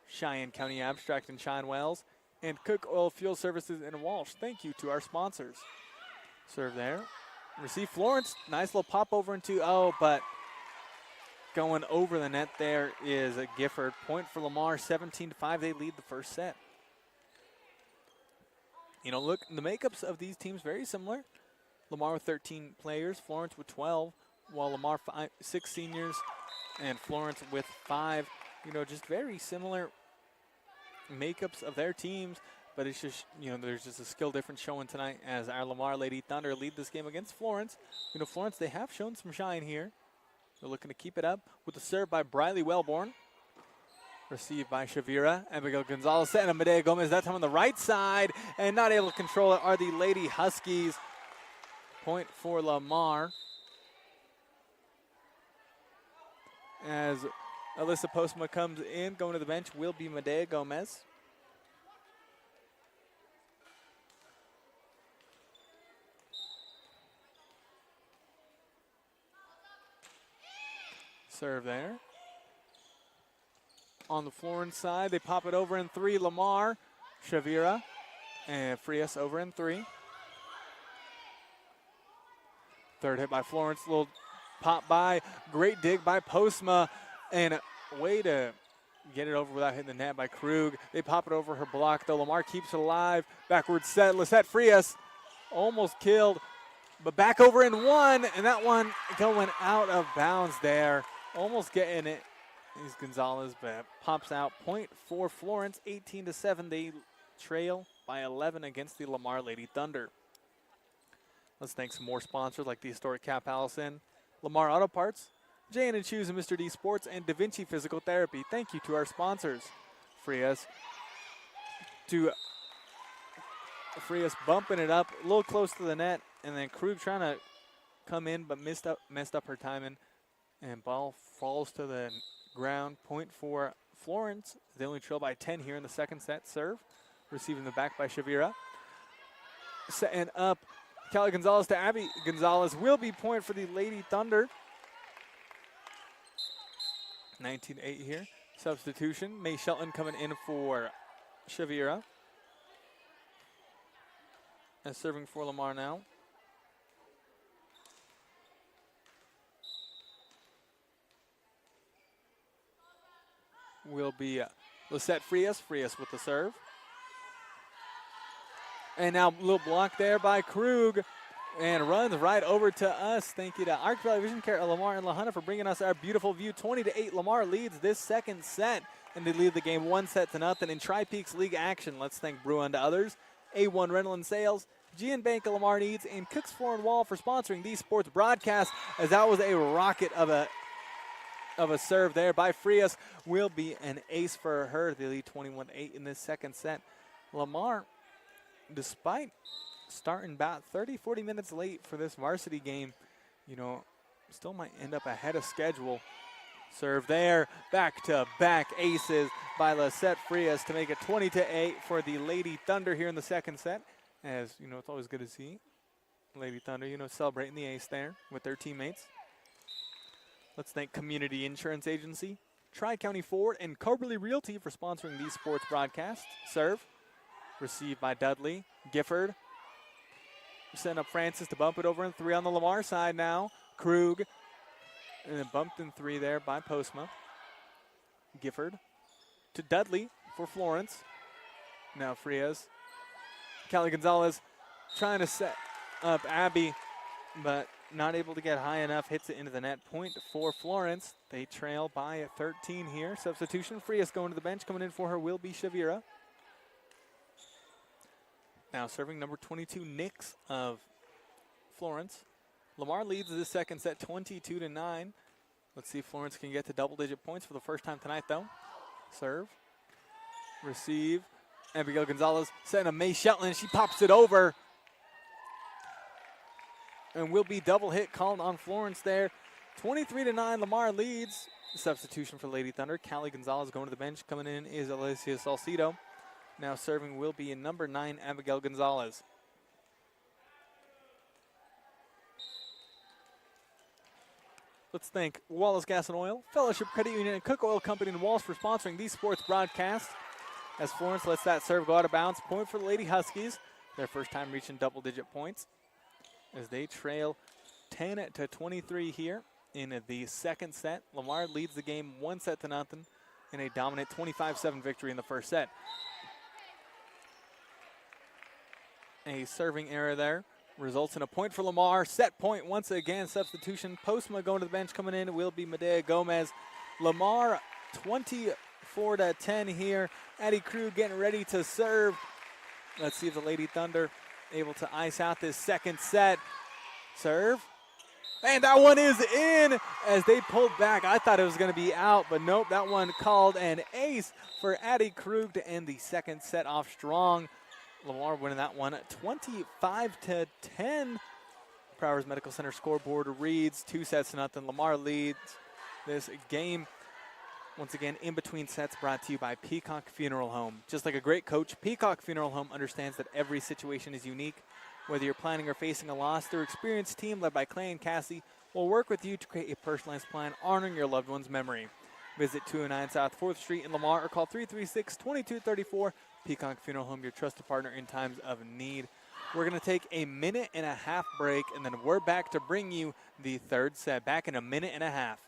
Cheyenne County Abstract and Cheyenne Wells, and Cook Oil Fuel Services in Walsh. Thank you to our sponsors. Serve there. Receive Florence. Nice little pop over into 2-0, but going over the net there is a Gifford. Point for Lamar, 17-5. They lead the first set. Look, the makeups of these teams very similar. Lamar with 13 players, Florence with 12, while Lamar 6 seniors, and Florence with 5. Just very similar makeups of their teams, but it's just, there's just a skill difference showing tonight as our Lamar Lady Thunder lead this game against Florence. Florence, they have shown some shine here. They're looking to keep it up with the serve by Briley Wellborn. Received by Shavira. Abigail Gonzalez setting up Medea Gomez, that time on the right side, and not able to control it are the Lady Huskies. Point for Lamar. As Alyssa Postma comes in, going to the bench will be Medea Gomez. Serve there. On the Florence side, they pop it over in 3. Lamar, Shavira, and Frias over in 3. Third hit by Florence, little pop by, great dig by Postma, and a way to get it over without hitting the net by Krug. They pop it over her block, though. Lamar keeps it alive. Backward set, Lisette Frias almost killed, but back over in 1, and that one going out of bounds there. Almost getting it. Is Gonzalez, but pops out. Point for Florence, 18-7. They trail by 11 against the Lamar Lady Thunder. Let's thank some more sponsors like the Historic Cap Allison, Lamar Auto Parts, J&N Shoes and Mr. D Sports, and Da Vinci Physical Therapy. Thank you to our sponsors. Frias bumping it up a little close to the net, and then Krug trying to come in but messed up her timing, and ball falls to the ground. Point for Florence. They only trail by 10 here in the second set. Serve. Receiving the back by Shavira. Setting up Callie Gonzalez to Abby Gonzalez. Will be point for the Lady Thunder. 19-8 here. Substitution. May Shelton coming in for Shavira. And serving for Lamar now. Will be Lisette Frias. Frias with the serve. And now a little block there by Krug. and runs right over to us. Thank you to Arc Valley Vision Care, Lamar and LaHunna for bringing us our beautiful view. 20-8, Lamar leads this second set, and they lead the game 1-0 in Tri-Peaks League action. Let's thank Brew and others, A1 Rental and Sales, GN Bank of Lamar Needs, and Cooks Floor and Wall for sponsoring these sports broadcasts, as that was a rocket of a serve there by Frias. Will be an ace for her. They lead 21-8 in this second set. Lamar, despite starting about 30-40 minutes late for this varsity game, still might end up ahead of schedule. Serve there, back-to-back aces by Lisette Frias to make it 20-8 for the Lady Thunder here in the second set. As it's always good to see Lady Thunder, celebrating the ace there with their teammates. Let's thank Community Insurance Agency, Tri-County Ford, and Coberly Realty for sponsoring these sports broadcasts. Serve, received by Dudley. Gifford, setting up Francis to bump it over in three on the Lamar side now. Krug, and then bumped in three there by Postma. Gifford to Dudley for Florence. Now Frias. Callie Gonzalez trying to set up Abby, but not able to get high enough. Hits it into the net. Point for Florence. They trail by 13 here. Substitution. Frias going to the bench. Coming in for her will be Shavira. Now serving number 22, Nix of Florence. Lamar leads the second set 22-9. Let's see if Florence can get to double-digit points for the first time tonight, though. Serve. Receive. Abigail Gonzalez setting a May Shetland. She pops it over. And will be double hit called on Florence there. 23-9, Lamar leads. Substitution for Lady Thunder. Callie Gonzalez going to the bench. Coming in is Alicia Salcido. Now serving will be in number 9, Abigail Gonzalez. Let's thank Wallace Gas and Oil, Fellowship Credit Union, and Cook Oil Company and Walls for sponsoring these sports broadcasts. As Florence lets that serve go out of bounds. Point for the Lady Huskies. Their first time reaching double-digit points. As they trail 10-23 here in the second set. Lamar leads the game 1-0 in a dominant 25-7 victory in the first set. A serving error there results in a point for Lamar. Set point once again. Substitution. Postma going to the bench. Coming in will be Medea Gomez. Lamar 24-10 here. Addie Krug getting ready to serve. Let's see if the Lady Thunder able to ice out this second set. Serve. And that one is in as they pulled back. I thought it was going to be out, but nope. That one called an ace for Addie Krug to end the second set off strong. Lamar winning that one 25-10. Prowers Medical Center scoreboard reads 2-0. Lamar leads this game. Once again, in between sets brought to you by Peacock Funeral Home. Just like a great coach, Peacock Funeral Home understands that every situation is unique. Whether you're planning or facing a loss, their experienced team led by Clay and Cassie will work with you to create a personalized plan honoring your loved one's memory. Visit 209 South 4th Street in Lamar or call 336-2234. Peacock Funeral Home, your trusted partner in times of need. We're going to take a minute-and-a-half break, and then we're back to bring you the third set. Back in a minute and a half.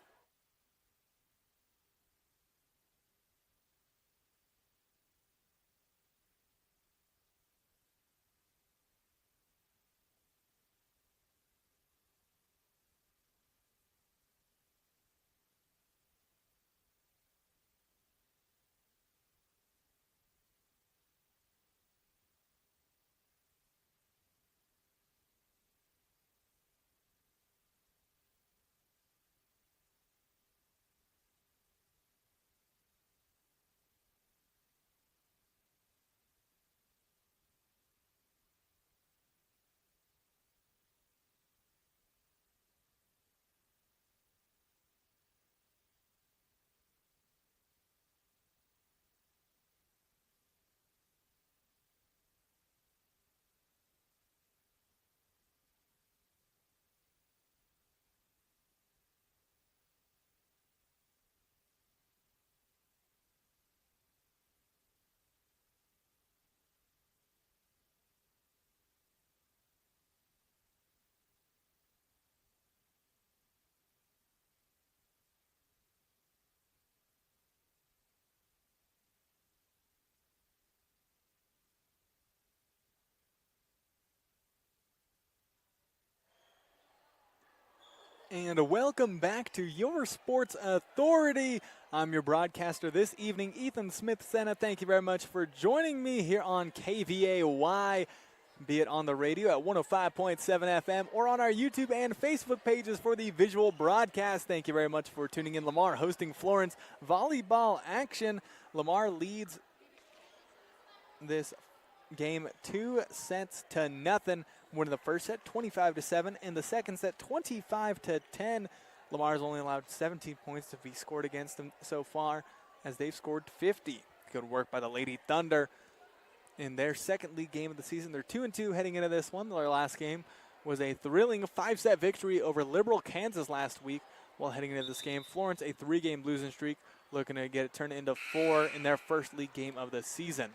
And welcome back to your Sports Authority. I'm your broadcaster this evening, Ethan Smith-Senna. Thank you very much for joining me here on KVAY, be it on the radio at 105.7 FM or on our YouTube and Facebook pages for the visual broadcast. Thank you very much for tuning in. Lamar hosting Florence volleyball action. Lamar leads this game 2-0. Winning the first set 25-7 and the second set 25-10. Lamar's only allowed 17 points to be scored against them so far, as they've scored 50. Good work by the Lady Thunder in their second league game of the season. They're 2-2 heading into this one. Their last game was a thrilling 5-set victory over Liberal, Kansas last week. While heading into this game, Florence, a 3-game losing streak, looking to get it turned into 4 in their first league game of the season.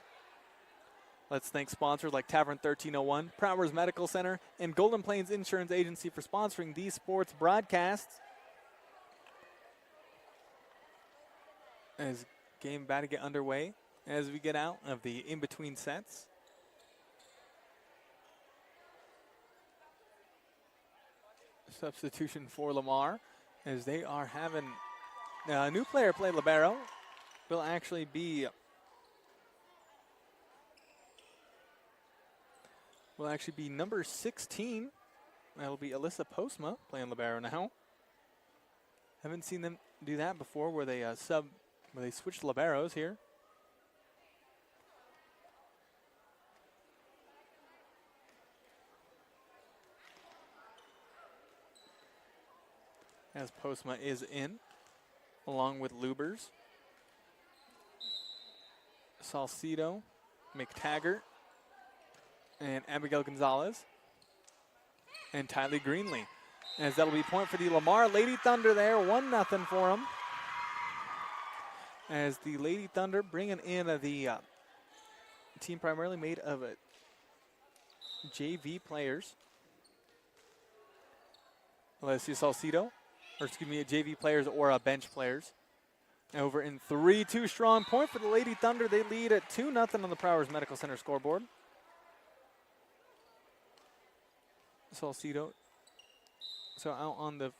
Let's thank sponsors like Tavern 1301, Prowers Medical Center, and Golden Plains Insurance Agency for sponsoring these sports broadcasts. As game about to get underway as we get out of the in-between sets. Substitution for Lamar as they are having a new player play libero. Will actually be number 16. That'll be Alyssa Postma playing libero now. Haven't seen them do that before, where they switch liberos here. As Postma is in, along with Lubers, Salcido, McTaggart, and Abigail Gonzalez, and Tylee Greenlee. As that'll be point for the Lamar Lady Thunder there, 1-0 for them. As the Lady Thunder bringing in the team primarily made of JV players. Let's see, Salcido, or excuse me, JV players or bench players. Over in 3-2 strong point for the Lady Thunder. They lead at 2-0 on the Prowers Medical Center scoreboard. Salcido, so out on the,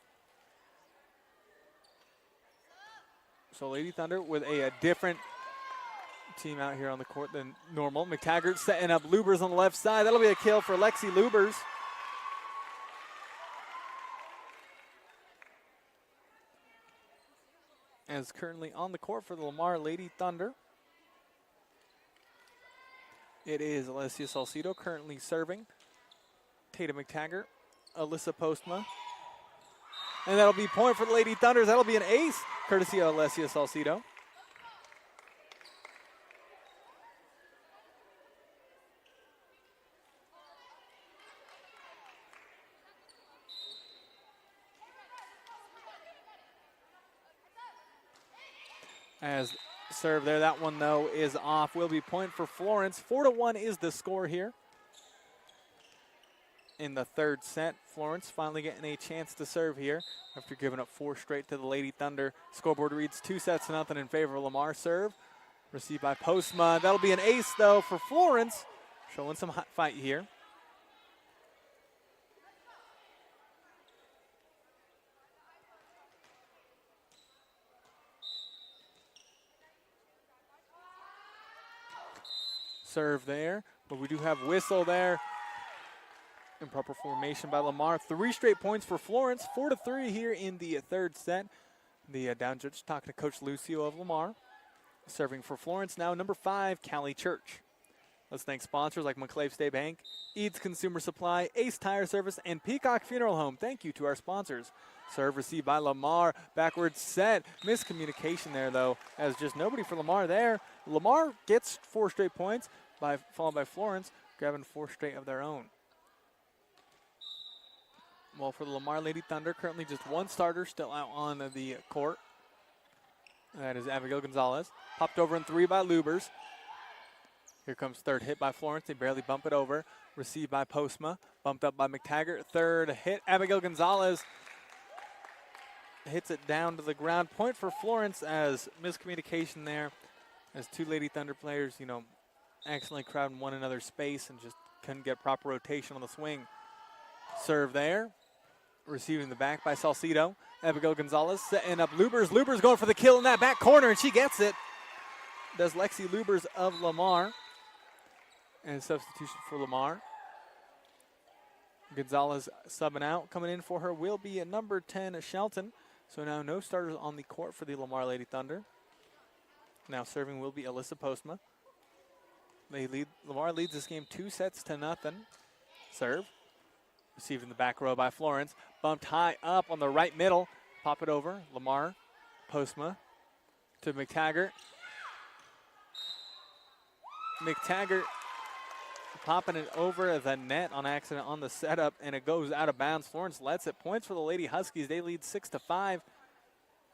so Lady Thunder with a different team out here on the court than normal. McTaggart setting up Lubers on the left side. That'll be a kill for Lexi Lubers. As currently on the court for the Lamar Lady Thunder, it is Alessia Salcido currently serving. Tatum McTaggart, Alyssa Postma. And that'll be point for the Lady Thunders. That'll be an ace, courtesy of Alessia Salcido. As serve there, that one though is off. Will be point for Florence. 4-1 is the score here. In the third set, Florence finally getting a chance to serve here after giving up 4 straight to the Lady Thunder. Scoreboard reads 2-0 in favor of Lamar. Serve received by Postma. That'll be an ace though for Florence, showing some hot fight here. Serve there, but we do have whistle there. Improper formation by Lamar. 3 straight points for Florence. 4-3 here in the third set. The down judge talking to Coach Lucio of Lamar. Serving for Florence now, number 5, Callie Church. Let's thank sponsors like Monclave State Bank, Eads Consumer Supply, Ace Tire Service, and Peacock Funeral Home. Thank you to our sponsors. Serve received by Lamar. Backwards set. Miscommunication there, though, as just nobody for Lamar there. Lamar gets 4 straight points, followed by Florence, grabbing 4 straight of their own. Well, for the Lamar Lady Thunder, currently just 1 starter still out on the court. That is Abigail Gonzalez. Popped over in 3 by Lubers. Here comes third hit by Florence. They barely bump it over. Received by Postma. Bumped up by McTaggart. Third hit. Abigail Gonzalez hits it down to the ground. Point for Florence as miscommunication there. As 2 Lady Thunder players, accidentally crowding one another's space and just couldn't get proper rotation on the swing. Serve there. Receiving the back by Salcido. Abigail Gonzalez setting up Lubers. Lubers going for the kill in that back corner, and she gets it. Does Lexi Lubers of Lamar. And substitution for Lamar. Gonzalez subbing out. Coming in for her will be a number 10, Shelton. So now no starters on the court for the Lamar Lady Thunder. Now serving will be Alyssa Postma. Lamar leads this game 2-0. Serve. Received in the back row by Florence. Bumped high up on the right middle. Pop it over. Lamar. Postma to McTaggart. McTaggart popping it over the net on accident on the setup, and it goes out of bounds. Florence lets it. Points for the Lady Huskies. They lead 6-5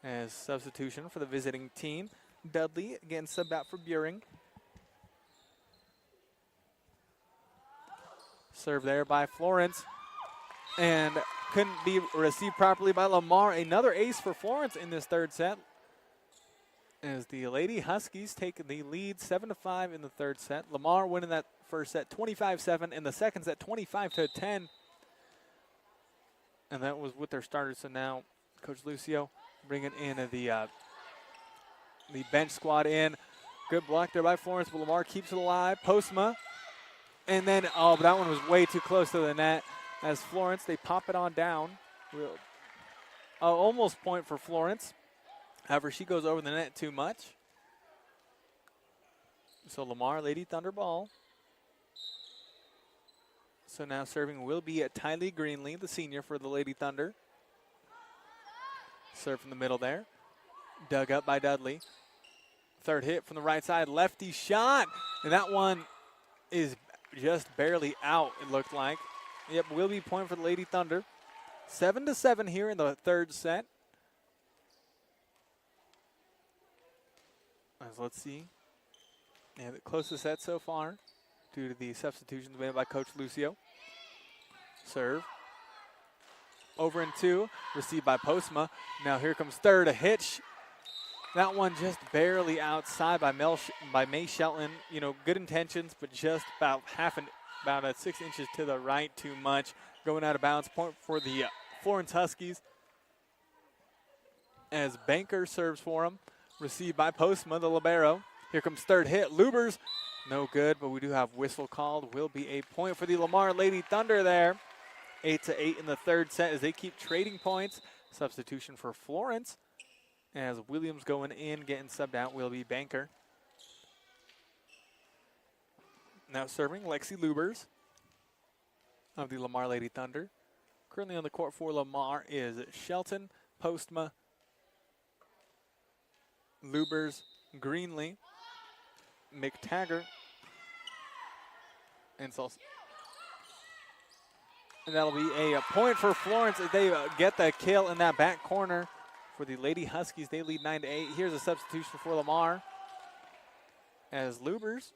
as substitution for the visiting team. Dudley again subbed out for Buring. Serve there by Florence, and couldn't be received properly by Lamar. Another ace for Florence in this third set, as the Lady Huskies take the lead 7-5 in the third set. Lamar winning that first set 25-7, in the second set 25-10. And that was with their starters. So now Coach Lucio bringing in the bench squad in. Good block there by Florence, but Lamar keeps it alive. Postma. And then, but that one was way too close to the net. As Florence, they pop it on down. Almost point for Florence. However, she goes over the net too much. So Lamar, Lady Thunder ball. So now serving will be at Tylee Greenlee, the senior for the Lady Thunder. Serve from the middle there. Dug up by Dudley. Third hit from the right side. Lefty shot. And that one is just barely out, it looked like. Yep, will be point for the Lady Thunder. 7-7 here in the third set. Let's see. Yeah, the closest set so far due to the substitutions made by Coach Lucio. Serve. Over in two. Received by Postma. Now here comes third. A hitch. That one just barely outside by May Shelton. You know, good intentions, but just about 6 inches to the right too much. Going out of bounds. Point for the Florence Huskies. As Banker serves for him. Received by Postma, the libero. Here comes third hit. Lubers. No good, but we do have whistle called. Will be a point for the Lamar Lady Thunder there. 8-8 in the third set as they keep trading points. Substitution for Florence. As Williams going in, getting subbed out will be Banker. Now serving Lexi Lubers of the Lamar Lady Thunder. Currently on the court for Lamar is Shelton, Postma, Lubers, Greenlee, McTaggart, and Salsa. And that'll be a point for Florence as they get the kill in that back corner for the Lady Huskies. They lead 9-8. Here's a substitution for Lamar as Lubers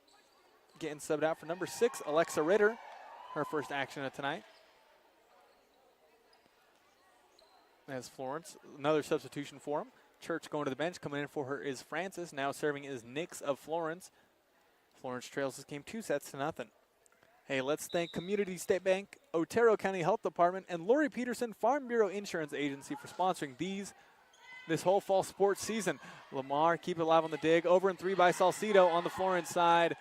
getting subbed out for number 6, Alexa Ritter, her first action of tonight. As Florence, another substitution for him. Church going to the bench. Coming in for her is Francis. Now serving is Nix of Florence. Florence trails this game 2-0. Hey, let's thank Community State Bank, Otero County Health Department, and Lori Peterson Farm Bureau Insurance Agency for sponsoring this whole fall sports season. Lamar keep it alive on the dig. Over and 3 by Salcido on the Florence side.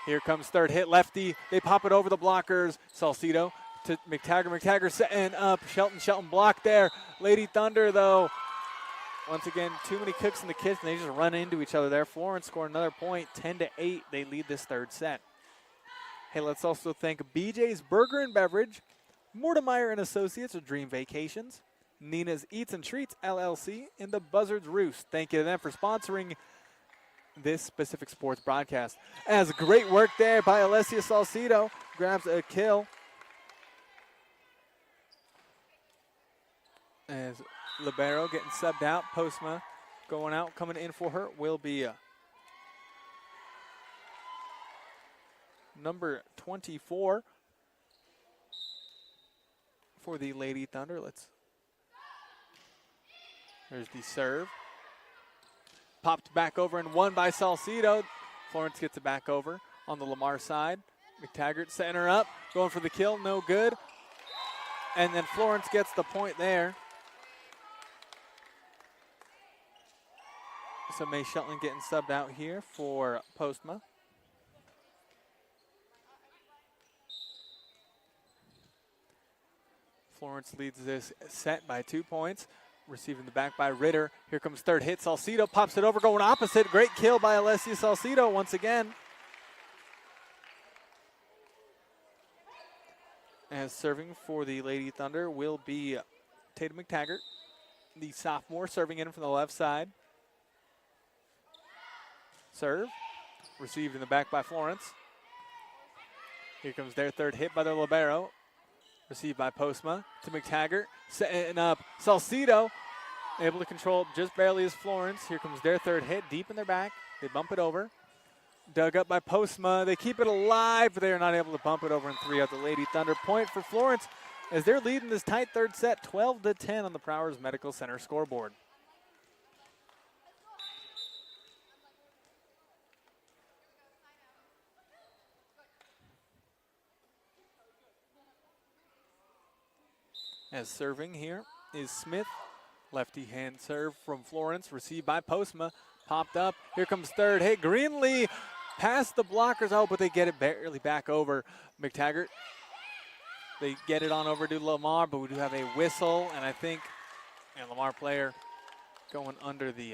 Here comes third hit. Lefty. They pop it over the blockers. Salcido to McTaggart. McTaggart setting up. Shelton blocked there. Lady Thunder, though. Once again, too many cooks in the kitchen. They just run into each other there. Florence scored another point, 10-8. They lead this third set. Hey, let's also thank BJ's Burger and Beverage, Mortimer and Associates of Dream Vacations, Nina's Eats and Treats LLC, and the Buzzards Roost. Thank you to them for sponsoring this specific sports broadcast. As great work there by Alessia Salcido, grabs a kill. As libero getting subbed out. Postma going out. Coming in for her will be number 24 for the Lady Thunder. There's the serve. Popped back over and won by Salcido. Florence gets it back over on the Lamar side. McTaggart setting her up. Going for the kill. No good. And then Florence gets the point there. So May Shelton getting subbed out here for Postma. Florence leads this set by 2 points. Receiving the back by Ritter. Here comes third hit. Salcido pops it over, going opposite. Great kill by Alessia Salcido once again. As serving for the Lady Thunder will be Tatum McTaggart, the sophomore, serving in from the left side. Serve. Received in the back by Florence. Here comes their third hit by the libero. Received by Postma to McTaggart. Setting up Salcido. Able to control it just barely as Florence. Here comes their third hit deep in their back. They bump it over. Dug up by Postma. They keep it alive, but they are not able to bump it over and 3 out the Lady Thunder. Point for Florence as they're leading this tight third set 12-10 on the Prowers Medical Center scoreboard. As serving here is Smith. Lefty hand serve from Florence, received by Postma. Popped up. Here comes third hit. Greenlee past the blockers. Oh, but they get it barely back over McTaggart. They get it on over to Lamar, but we do have a whistle, and I think Lamar player going under the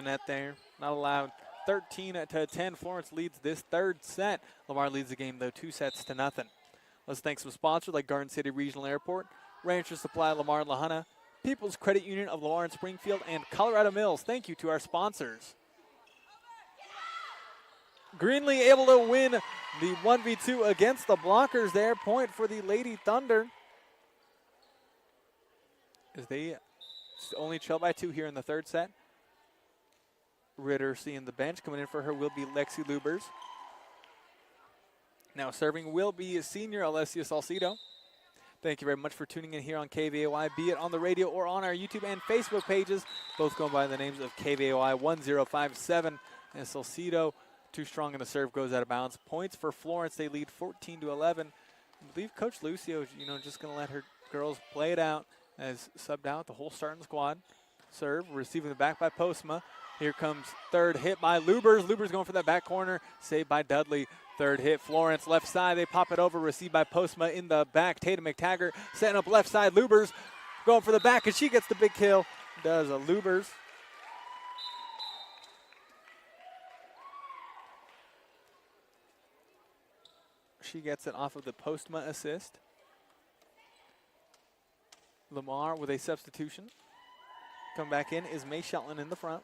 net there. Not allowed. 13-10. Florence leads this third set. Lamar leads the game though 2-0. Let's thank some sponsors like Garden City Regional Airport, Rancher Supply, Lamar and Lahana, People's Credit Union of Lamar and Springfield, and Colorado Mills. Thank you to our sponsors. Greenlee able to win the 1v2 against the blockers there. Point for the Lady Thunder, as they only trail by 2 here in the third set. Ritter seeing the bench. Coming in for her will be Lexi Lubers. Now serving will be senior Alessia Salcido. Thank you very much for tuning in here on KVAY, be it on the radio or on our YouTube and Facebook pages, both going by the names of KVAY 1057. And Salcido, too strong in the serve, goes out of bounds. Points for Florence, they lead 14-11. I believe Coach Lucio is, just going to let her girls play it out as subbed out the whole starting squad. Serve, receiving the back by Postma. Here comes third hit by Lubers. Lubers going for that back corner, saved by Dudley. Third hit, Florence, left side. They pop it over, received by Postma in the back. Tatum McTaggart setting up left side. Lubers going for the back, and she gets the big kill. Does a Lubers. She gets it off of the Postma assist. Lamar with a substitution. Come back in is May Shelton in the front.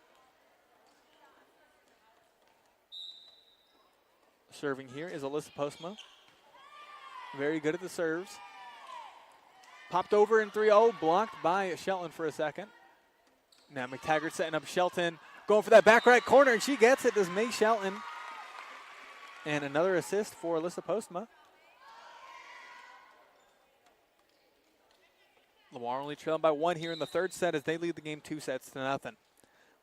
Serving here is Alyssa Postma. Very good at the serves. Popped over in 3-0, blocked by Shelton for a second. Now McTaggart setting up Shelton, going for that back right corner, and she gets it, does May Shelton. And another assist for Alyssa Postma. Lamar only trailing by 1 here in the third set as they lead the game 2-0.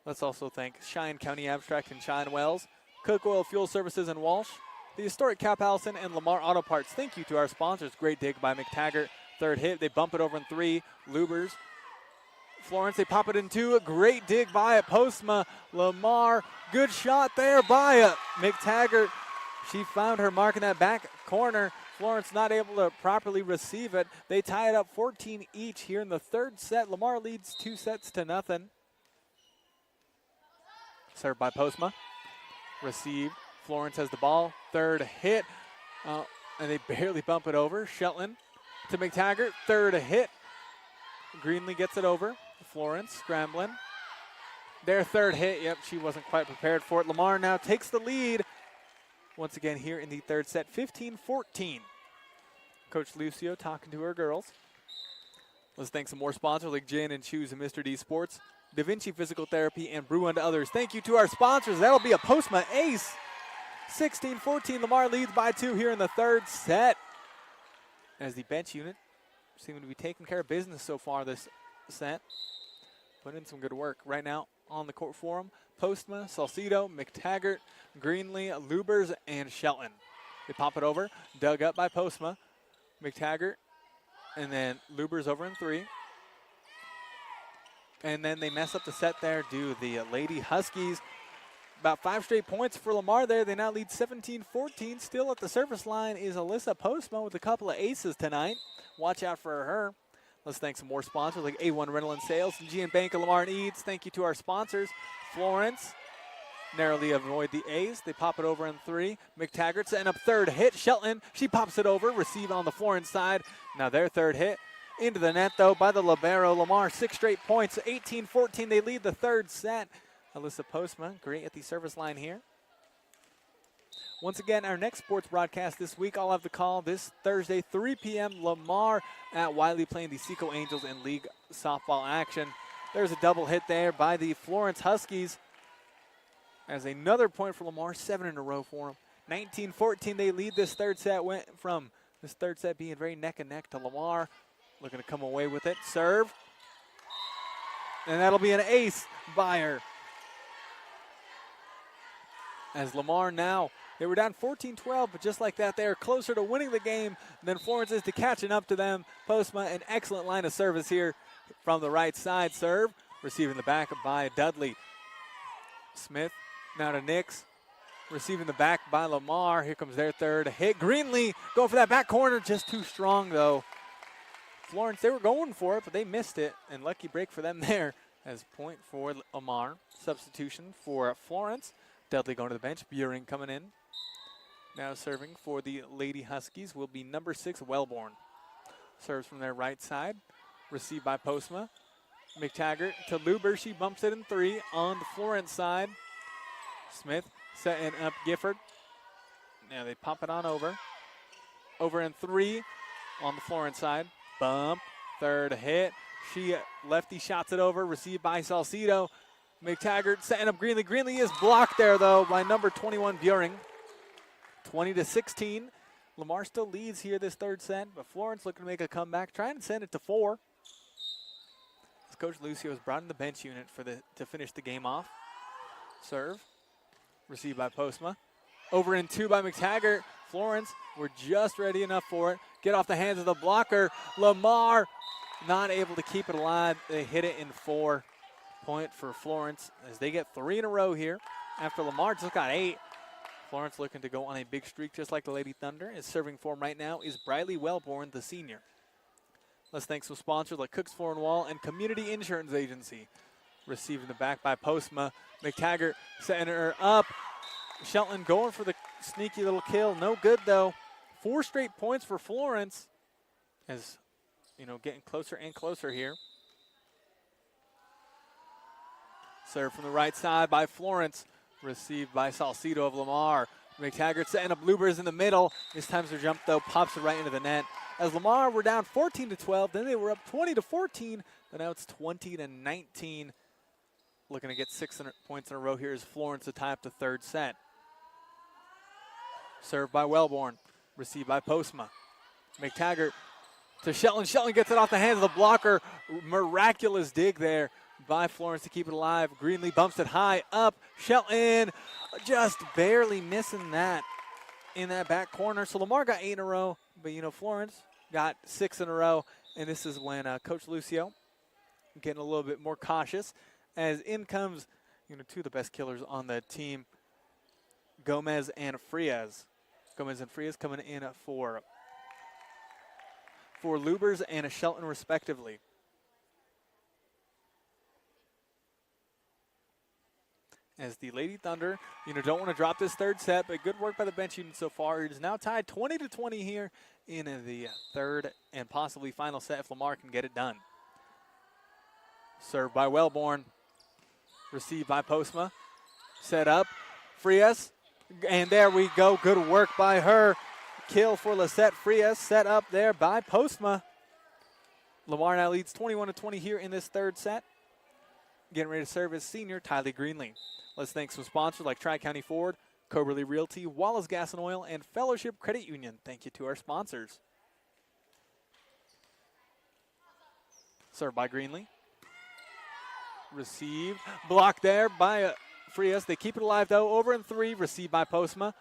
Let's also thank Cheyenne County Abstract and Cheyenne Wells, Cook Oil Fuel Services in Walsh, the historic Cap Allison, and Lamar Auto Parts. Thank you to our sponsors. Great dig by McTaggart. Third hit, they bump it over in 3. Lubers. Florence, they pop it in 2. A great dig by it. Postma. Lamar. Good shot there by McTaggart. She found her mark in that back corner. Florence not able to properly receive it. They tie it up 14 each here in the third set. Lamar leads 2-0. Served by Postma. Received. Florence has the ball. Third hit. And they barely bump it over. Shelton to McTaggart. Third hit. Greenlee gets it over. Florence scrambling. Their third hit. Yep, she wasn't quite prepared for it. Lamar now takes the lead. Once again here in the third set. 15-14. Coach Lucio talking to her girls. Let's thank some more sponsors like Gin and Choose and Mr. D Sports, Da Vinci Physical Therapy, and Brew Unto Others. Thank you to our sponsors. That'll be a Postma ace. 16-14, Lamar leads by 2 here in the third set. As the bench unit seeming to be taking care of business so far this set. Put in some good work right now on the court for them. Postma, Salcido, McTaggart, Greenlee, Lubers, and Shelton. They pop it over. Dug up by Postma. McTaggart And then Luber's over in 3. And then they mess up the set there, do the Lady Huskies. About 5 straight points for Lamar there. They now lead 17-14. Still at the service line is Alyssa Postma with a couple of aces tonight. Watch out for her. Let's thank some more sponsors like A1 Rental and Sales, G and Bank, and Lamar and Eads. Thank you to our sponsors. Florence narrowly avoid the ace. They pop it over in 3. McTaggart setting up third hit. Shelton, she pops it over. Receive on the Florence side. Now their third hit. Into the net, though, by the libero. Lamar, 6 straight points. 18-14. They lead the third set. Alyssa Postma, great at the service line here. Once again, our next sports broadcast this week, I'll have the call this Thursday, 3 p.m. Lamar at Wiley playing the Seco Angels in league softball action. There's a double hit there by the Florence Huskies. As another point for Lamar, 7 in a row for them. 19-14, they lead this third set. Went from this third set being very neck and neck to Lamar looking to come away with it. Serve. And that'll be an ace by her. As Lamar now, they were down 14-12, but just like that, they are closer to winning the game than Florence is to catching up to them. Postma, an excellent line of service here from the right side. Serve, receiving the back by Dudley. Smith, now to Nix, receiving the back by Lamar. Here comes their third hit. Greenlee going for that back corner, just too strong though. Florence, they were going for it, but they missed it, and lucky break for them there as point for Lamar. Substitution for Florence. Dudley going to the bench. Buring coming in. Now serving for the Lady Huskies will be number 6, Wellborn. Serves from their right side. Received by Postma. McTaggart to Luber. She bumps it in 3 on the Florence side. Smith setting up Gifford. Now they pop it on over. Over in 3 on the Florence side. Bump. Third hit. She lefty shots it over. Received by Salcido. McTaggart setting up Greenlee. Greenlee is blocked there, though, by number 21, Buring. 20-16. Lamar still leads here this third set, but Florence looking to make a comeback, trying to send it to 4. As Coach Lucio has brought in the bench unit to finish the game off. Serve. Received by Postma. Over in 2 by McTaggart. Florence, we're just ready enough for it. Get off the hands of the blocker. Lamar not able to keep it alive. They hit it in 4. Point for Florence as they get 3 in a row here. After Lamar just got 8. Florence looking to go on a big streak just like the Lady Thunder. Is serving for him right now is Briley Wellborn, the senior. Let's thank some sponsors like Cooks Floor and Wall and Community Insurance Agency. Receiving the back by Postma. McTaggart setting her up. Shelton going for the sneaky little kill. No good though. 4 straight points for Florence. As you know, getting closer and closer here. Serve from the right side by Florence. Received by Salcido of Lamar. McTaggart setting up Lubers in the middle. This time's their jump, though, pops it right into the net. As Lamar were down 14-12, then they were up 20-14, but now it's 20-19. Looking to get 6 points in a row here is Florence to tie up the third set. Served by Wellborn. Received by Postma. McTaggart to Shelton. Shelton gets it off the hands of the blocker. Miraculous dig there by Florence to keep it alive. Greenlee bumps it high up. Shelton just barely missing that in that back corner. So Lamar got 8 in a row, but you know Florence got 6 in a row. And this is when Coach Lucio getting a little bit more cautious as in comes 2 of the best killers on the team, Gomez and Frias. Gomez and Frias coming in for Lubers and a Shelton respectively. As the Lady Thunder, don't want to drop this third set, but good work by the bench unit so far. It is now tied 20-20 here in the third and possibly final set if Lamar can get it done. Served by Wellborn. Received by Postma. Set up. Frias. And there we go. Good work by her. Kill for Lisette Frias. Set up there by Postma. Lamar now leads 21-20 here in this third set. Getting ready to serve as senior Tylee Greenlee. Let's thank some sponsors like Tri-County Ford, Coberly Realty, Wallace Gas and Oil, and Fellowship Credit Union. Thank you to our sponsors. Served by Greenlee. Received. Blocked there by Frias. They keep it alive, though. Over in 3. Received by Postma.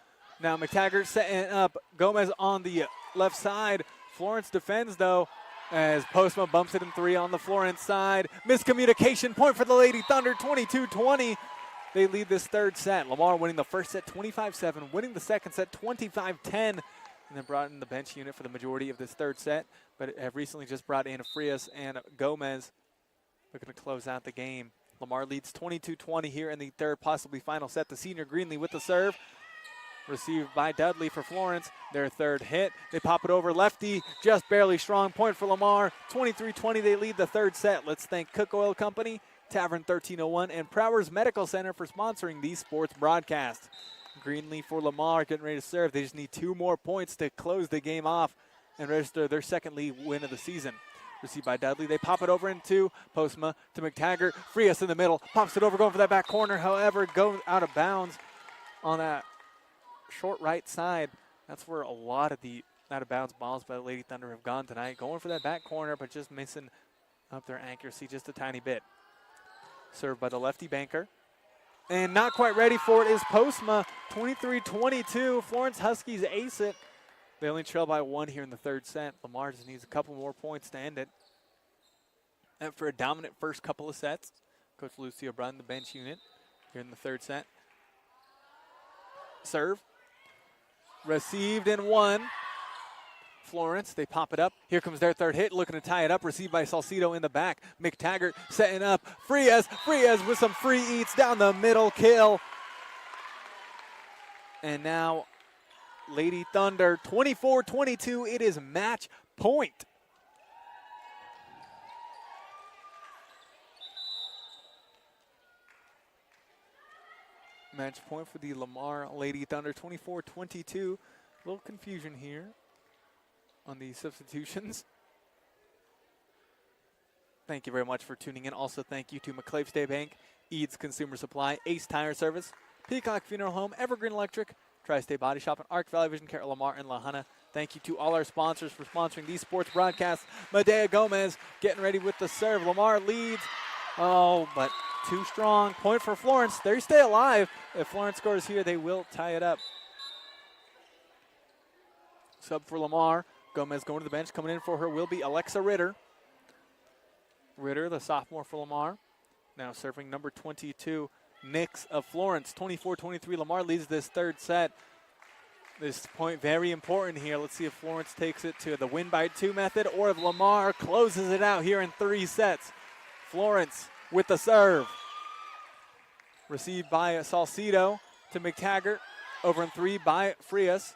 Now McTaggart setting up Gomez on the left side. Florence defends, though. as Postma bumps it in 3 on the Florence side. Miscommunication, point for the Lady Thunder, 22-20. They lead this third set. Lamar winning the first set 25-7, winning the second set 25-10, and then brought in the bench unit for the majority of this third set, but have recently just brought in Frias and Gomez looking to close out the game. Lamar leads 22-20 here in the third, possibly final set. The senior Greenlee with the serve. Received by Dudley for Florence. Their third hit. They pop it over lefty. Just barely strong. Point for Lamar. 23-20. They lead the third set. Let's thank Cook Oil Company, Tavern 1301, and Prowers Medical Center for sponsoring these sports broadcasts. Greenlee for Lamar getting ready to serve. They just need 2 more points to close the game off and register their second league win of the season. Received by Dudley. They pop it over into Postma to McTaggart. Frias in the middle. Pops it over, going for that back corner. However, goes out of bounds on that short right side. That's where a lot of the out-of-bounds balls by the Lady Thunder have gone tonight. Going for that back corner, but just missing up their accuracy just a tiny bit. Served by the lefty banker. And not quite ready for it is Postma. 23-22. Florence Huskies ace it. They only trail by 1 here in the third set. Lamar just needs a couple more points to end it. And for a dominant first couple of sets, Coach Lucio brought in the bench unit here in the third set. Serve. Received and 1. Florence, they pop it up. Here comes their third hit, looking to tie it up. Received by Salcido in the back. McTaggart setting up. Frias with some free eats down the middle, kill. And now Lady Thunder, 24-22. It is match point. Match point for the Lamar Lady Thunder, 24-22. A little confusion here on the substitutions. Thank you very much for tuning in. Also, thank you to McClave State Bank, Eads Consumer Supply, Ace Tire Service, Peacock Funeral Home, Evergreen Electric, Tri-State Body Shop, and Arc Valley Vision Care, Lamar and La Junta. Thank you to all our sponsors for sponsoring these sports broadcasts. Medea Gomez getting ready with the serve. Lamar leads. Oh, but too strong. Point for Florence. They stay alive. If Florence scores here, they will tie it up. Sub for Lamar. Gomez going to the bench. Coming in for her will be Alexa Ritter. Ritter, the sophomore for Lamar. Now serving number 22, Nix of Florence. 24-23. Lamar leads this third set. This point very important here. Let's see if Florence takes it to the win by 2 method or if Lamar closes it out here in 3 sets. Florence with the serve. Received by Salcido to McTaggart. Over in 3 by Frias.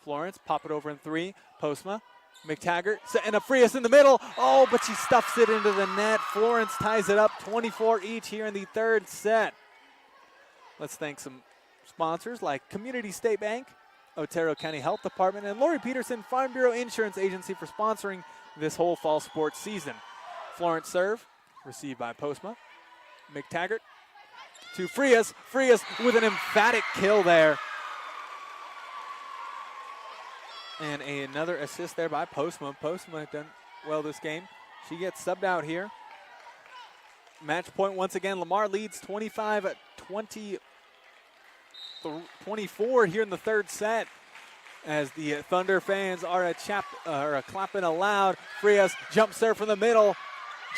Florence, pop it over in 3. Postma. McTaggart setting up Frias in the middle. Oh, but she stuffs it into the net. Florence ties it up 24 each here in the third set. Let's thank some sponsors like Community State Bank, Otero County Health Department, and Lori Peterson Farm Bureau Insurance Agency for sponsoring this whole fall sports season. Florence serve, received by Postma. McTaggart to Frias. Frias with an emphatic kill there. And another assist there by Postma. Postma done well this game. She gets subbed out here. Match point once again. Lamar leads 25-24 here in the third set. As the Thunder fans are clapping aloud. Frias jump serve from the middle.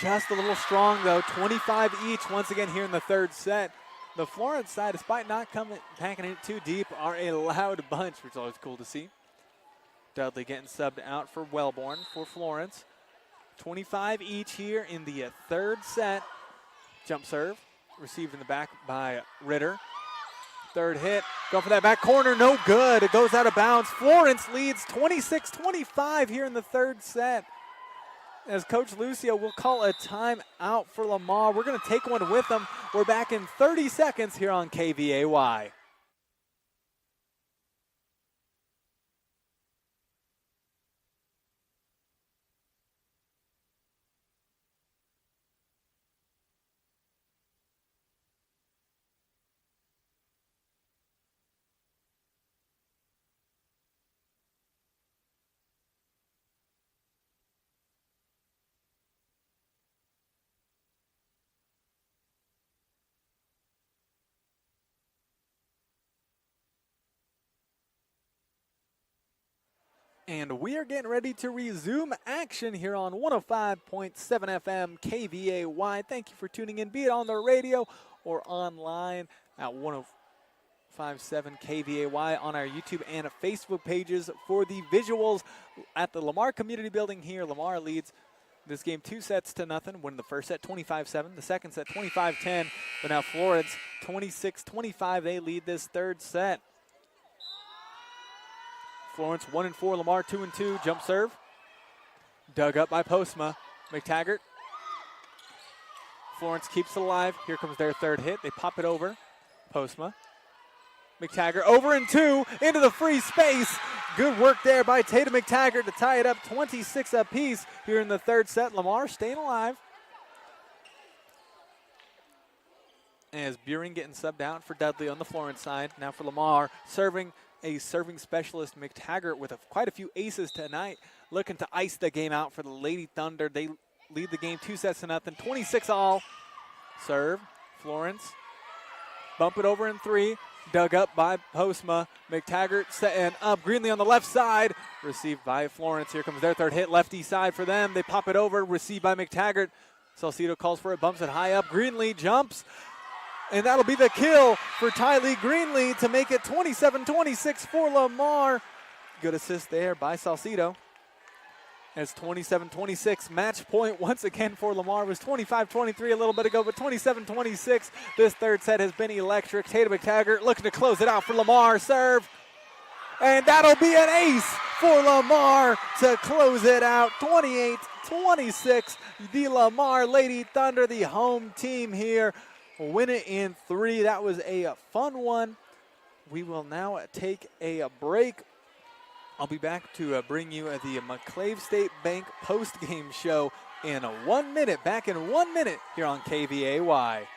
Just a little strong though. 25 each once again here in the third set. The Florence side, despite not packing it too deep, are a loud bunch, which is always cool to see. Dudley getting subbed out for Wellborn for Florence. 25 each here in the third set. Jump serve, received in the back by Ritter. Third hit, go for that back corner, no good. It goes out of bounds. Florence leads 26-25 here in the third set. As Coach Lucio will call a timeout for Lamar. We're going to take one with them. We're back in 30 seconds here on KVAY. And we are getting ready to resume action here on 105.7 FM KVAY. Thank you for tuning in, be it on the radio or online at 105.7 KVAY on our YouTube and Facebook pages for the visuals at the Lamar Community Building here. Lamar leads this game 2-0, winning the first set 25-7, the second set 25-10, but now Florence 26-25, they lead this third set. Florence 1-4, Lamar 2-2, jump serve. Dug up by Postma. McTaggart. Florence keeps it alive. Here comes their third hit. They pop it over. Postma. McTaggart over and two into the free space. Good work there by Tatum McTaggart to tie it up 26 apiece here in the third set. Lamar staying alive. As Buring getting subbed out for Dudley on the Florence side. Now for Lamar serving. A serving specialist, McTaggart, with quite a few aces tonight, looking to ice the game out for the Lady Thunder. They lead the game 2-0, 26 all. Serve, Florence, bump it over in three, dug up by Postma. McTaggart setting up, Greenlee on the left side, received by Florence. Here comes their third hit, lefty side for them. They pop it over, received by McTaggart. Salcido calls for it, bumps it high up. Greenlee jumps. And that'll be the kill for Tylee Greenlee to make it 27-26 for Lamar. Good assist there by Salcido. As 27-26, match point once again for Lamar. It was 25-23 a little bit ago, but 27-26. This third set has been electric. Tatum McTaggart looking to close it out for Lamar. Serve. And that'll be an ace for Lamar to close it out. 28-26. The Lamar Lady Thunder, the home team here. Win it in three. That was a fun one. We will now take a break. I'll be back to bring you the McClave State Bank post-game show in 1 minute. Back in 1 minute here on KVAY.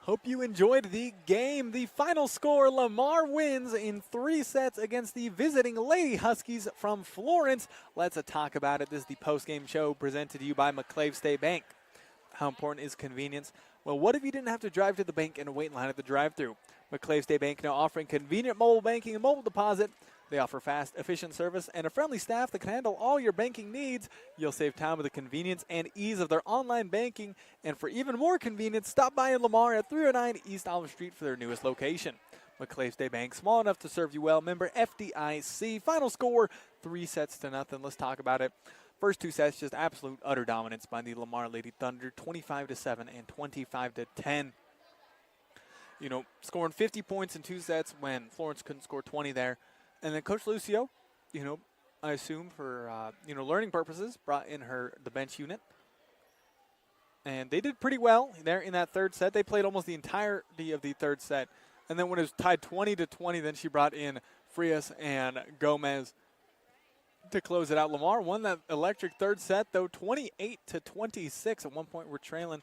Hope you enjoyed the game. The final score, Lamar wins in 3 sets against the visiting Lady Huskies from Florence. Let's talk about it. This is the post-game show presented to you by McClave State Bank. How important is convenience? Well, what if you didn't have to drive to the bank and wait in line at the drive-thru? McClave State Bank now offering convenient mobile banking and mobile deposit. They offer fast, efficient service and a friendly staff that can handle all your banking needs. You'll save time with the convenience and ease of their online banking. And for even more convenience, stop by in Lamar at 309 East Olive Street for their newest location. McClave State Bank, small enough to serve you well. Member FDIC. Final score, 3-0. Let's talk about it. First 2 sets, just absolute utter dominance by the Lamar Lady Thunder, 25-7 and 25-10. You know, scoring 50 points in 2 sets when Florence couldn't score 20 there. And then Coach Lucio, you know, I assume for, learning purposes, brought in the bench unit. And they did pretty well there in that third set. They played almost the entirety of the third set. And then when it was tied 20-20, then she brought in Frias and Gomez to close it out. Lamar won that electric third set, though, 28-26. At one point, we're trailing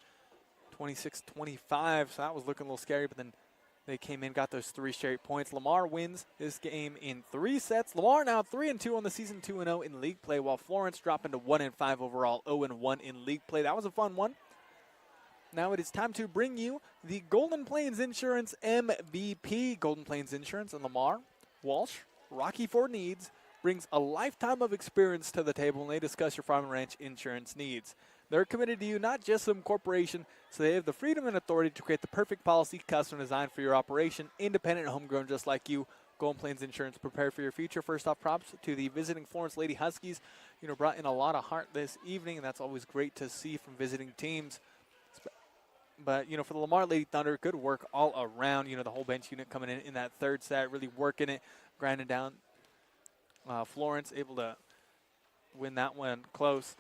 26-25, so that was looking a little scary, but then they came in, got those 3 straight points. Lamar wins this game in 3 sets. Lamar now 3-2 on the season, 2-0 in league play, while Florence dropping to 1-5 overall, 0-1 in league play. That was a fun one. Now it is time to bring you the Golden Plains Insurance MVP. Golden Plains Insurance and Lamar, Walsh, Rocky Ford Needs brings a lifetime of experience to the table when they discuss your farm and ranch insurance needs. They're committed to you, not just some corporation, so they have the freedom and authority to create the perfect policy custom designed for your operation, independent and homegrown just like you. Golden Plains Insurance, prepare for your future. First off, props to the visiting Florence Lady Huskies. Brought in a lot of heart this evening, and that's always great to see from visiting teams. But, for the Lamar Lady Thunder, good work all around. The whole bench unit coming in that third set, really working it, grinding down. Florence able to win that one close.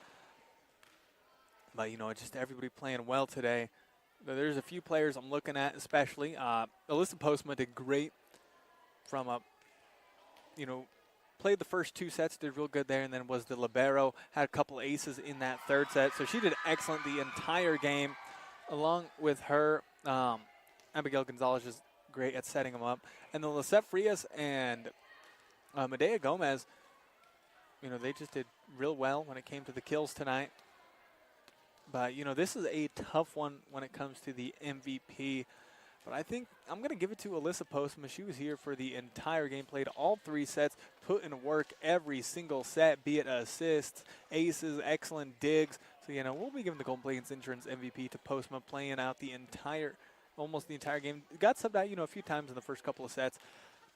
But, just everybody playing well today. There's a few players I'm looking at, especially. Alyssa Postma did great from played the first 2 sets, did real good there, and then was the libero, had a couple aces in that third set. So she did excellent the entire game. Along with her, Abigail Gonzalez is great at setting them up. And then Lisette Frias and Medea Gomez, they just did real well when it came to the kills tonight. But, this is a tough one when it comes to the MVP. But I think I'm going to give it to Alyssa Postma. She was here for the entire game, played all 3 sets, put in work every single set, be it assists, aces, excellent digs. So, we'll be giving the Golden Plains Insurance MVP to Postma, playing out almost the entire game. Got subbed out, a few times in the first couple of sets.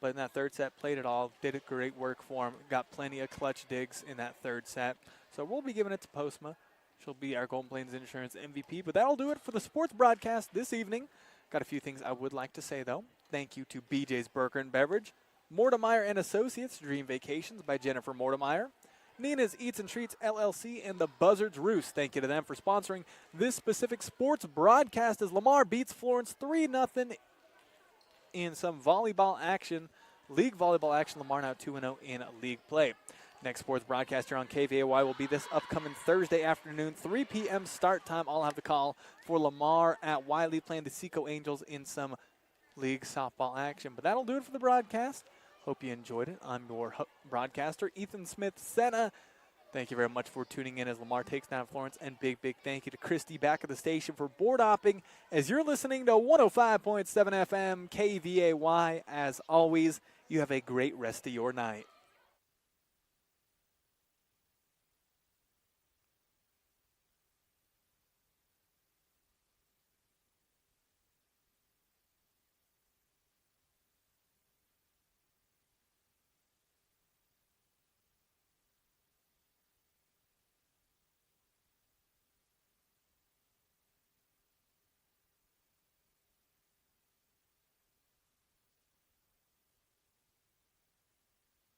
But in that third set, played it all, did it great work for him, got plenty of clutch digs in that third set. So we'll be giving it to Postma. She'll be our Golden Plains Insurance MVP. But that'll do it for the sports broadcast this evening. Got a few things I would like to say, though. Thank you to BJ's Burger and Beverage, Mortimer and Associates, Dream Vacations by Jennifer Mortimer, Nina's Eats and Treats LLC, and the Buzzards Roost. Thank you to them for sponsoring this specific sports broadcast as Lamar beats Florence 3-0 in some volleyball action, league volleyball action. Lamar now 2-0 in league play. Next sports broadcast here on KVAY will be this upcoming Thursday afternoon, 3 p.m. start time. I'll have the call for Lamar at Wiley playing the Seco Angels in some league softball action. But that'll do it for the broadcast. Hope you enjoyed it. I'm your broadcaster, Ethan Smith Senna. Thank you very much for tuning in as Lamar takes down Florence. And big thank you to Christy back at the station for board hopping as you're listening to 105.7 FM KVAY. As always, you have a great rest of your night.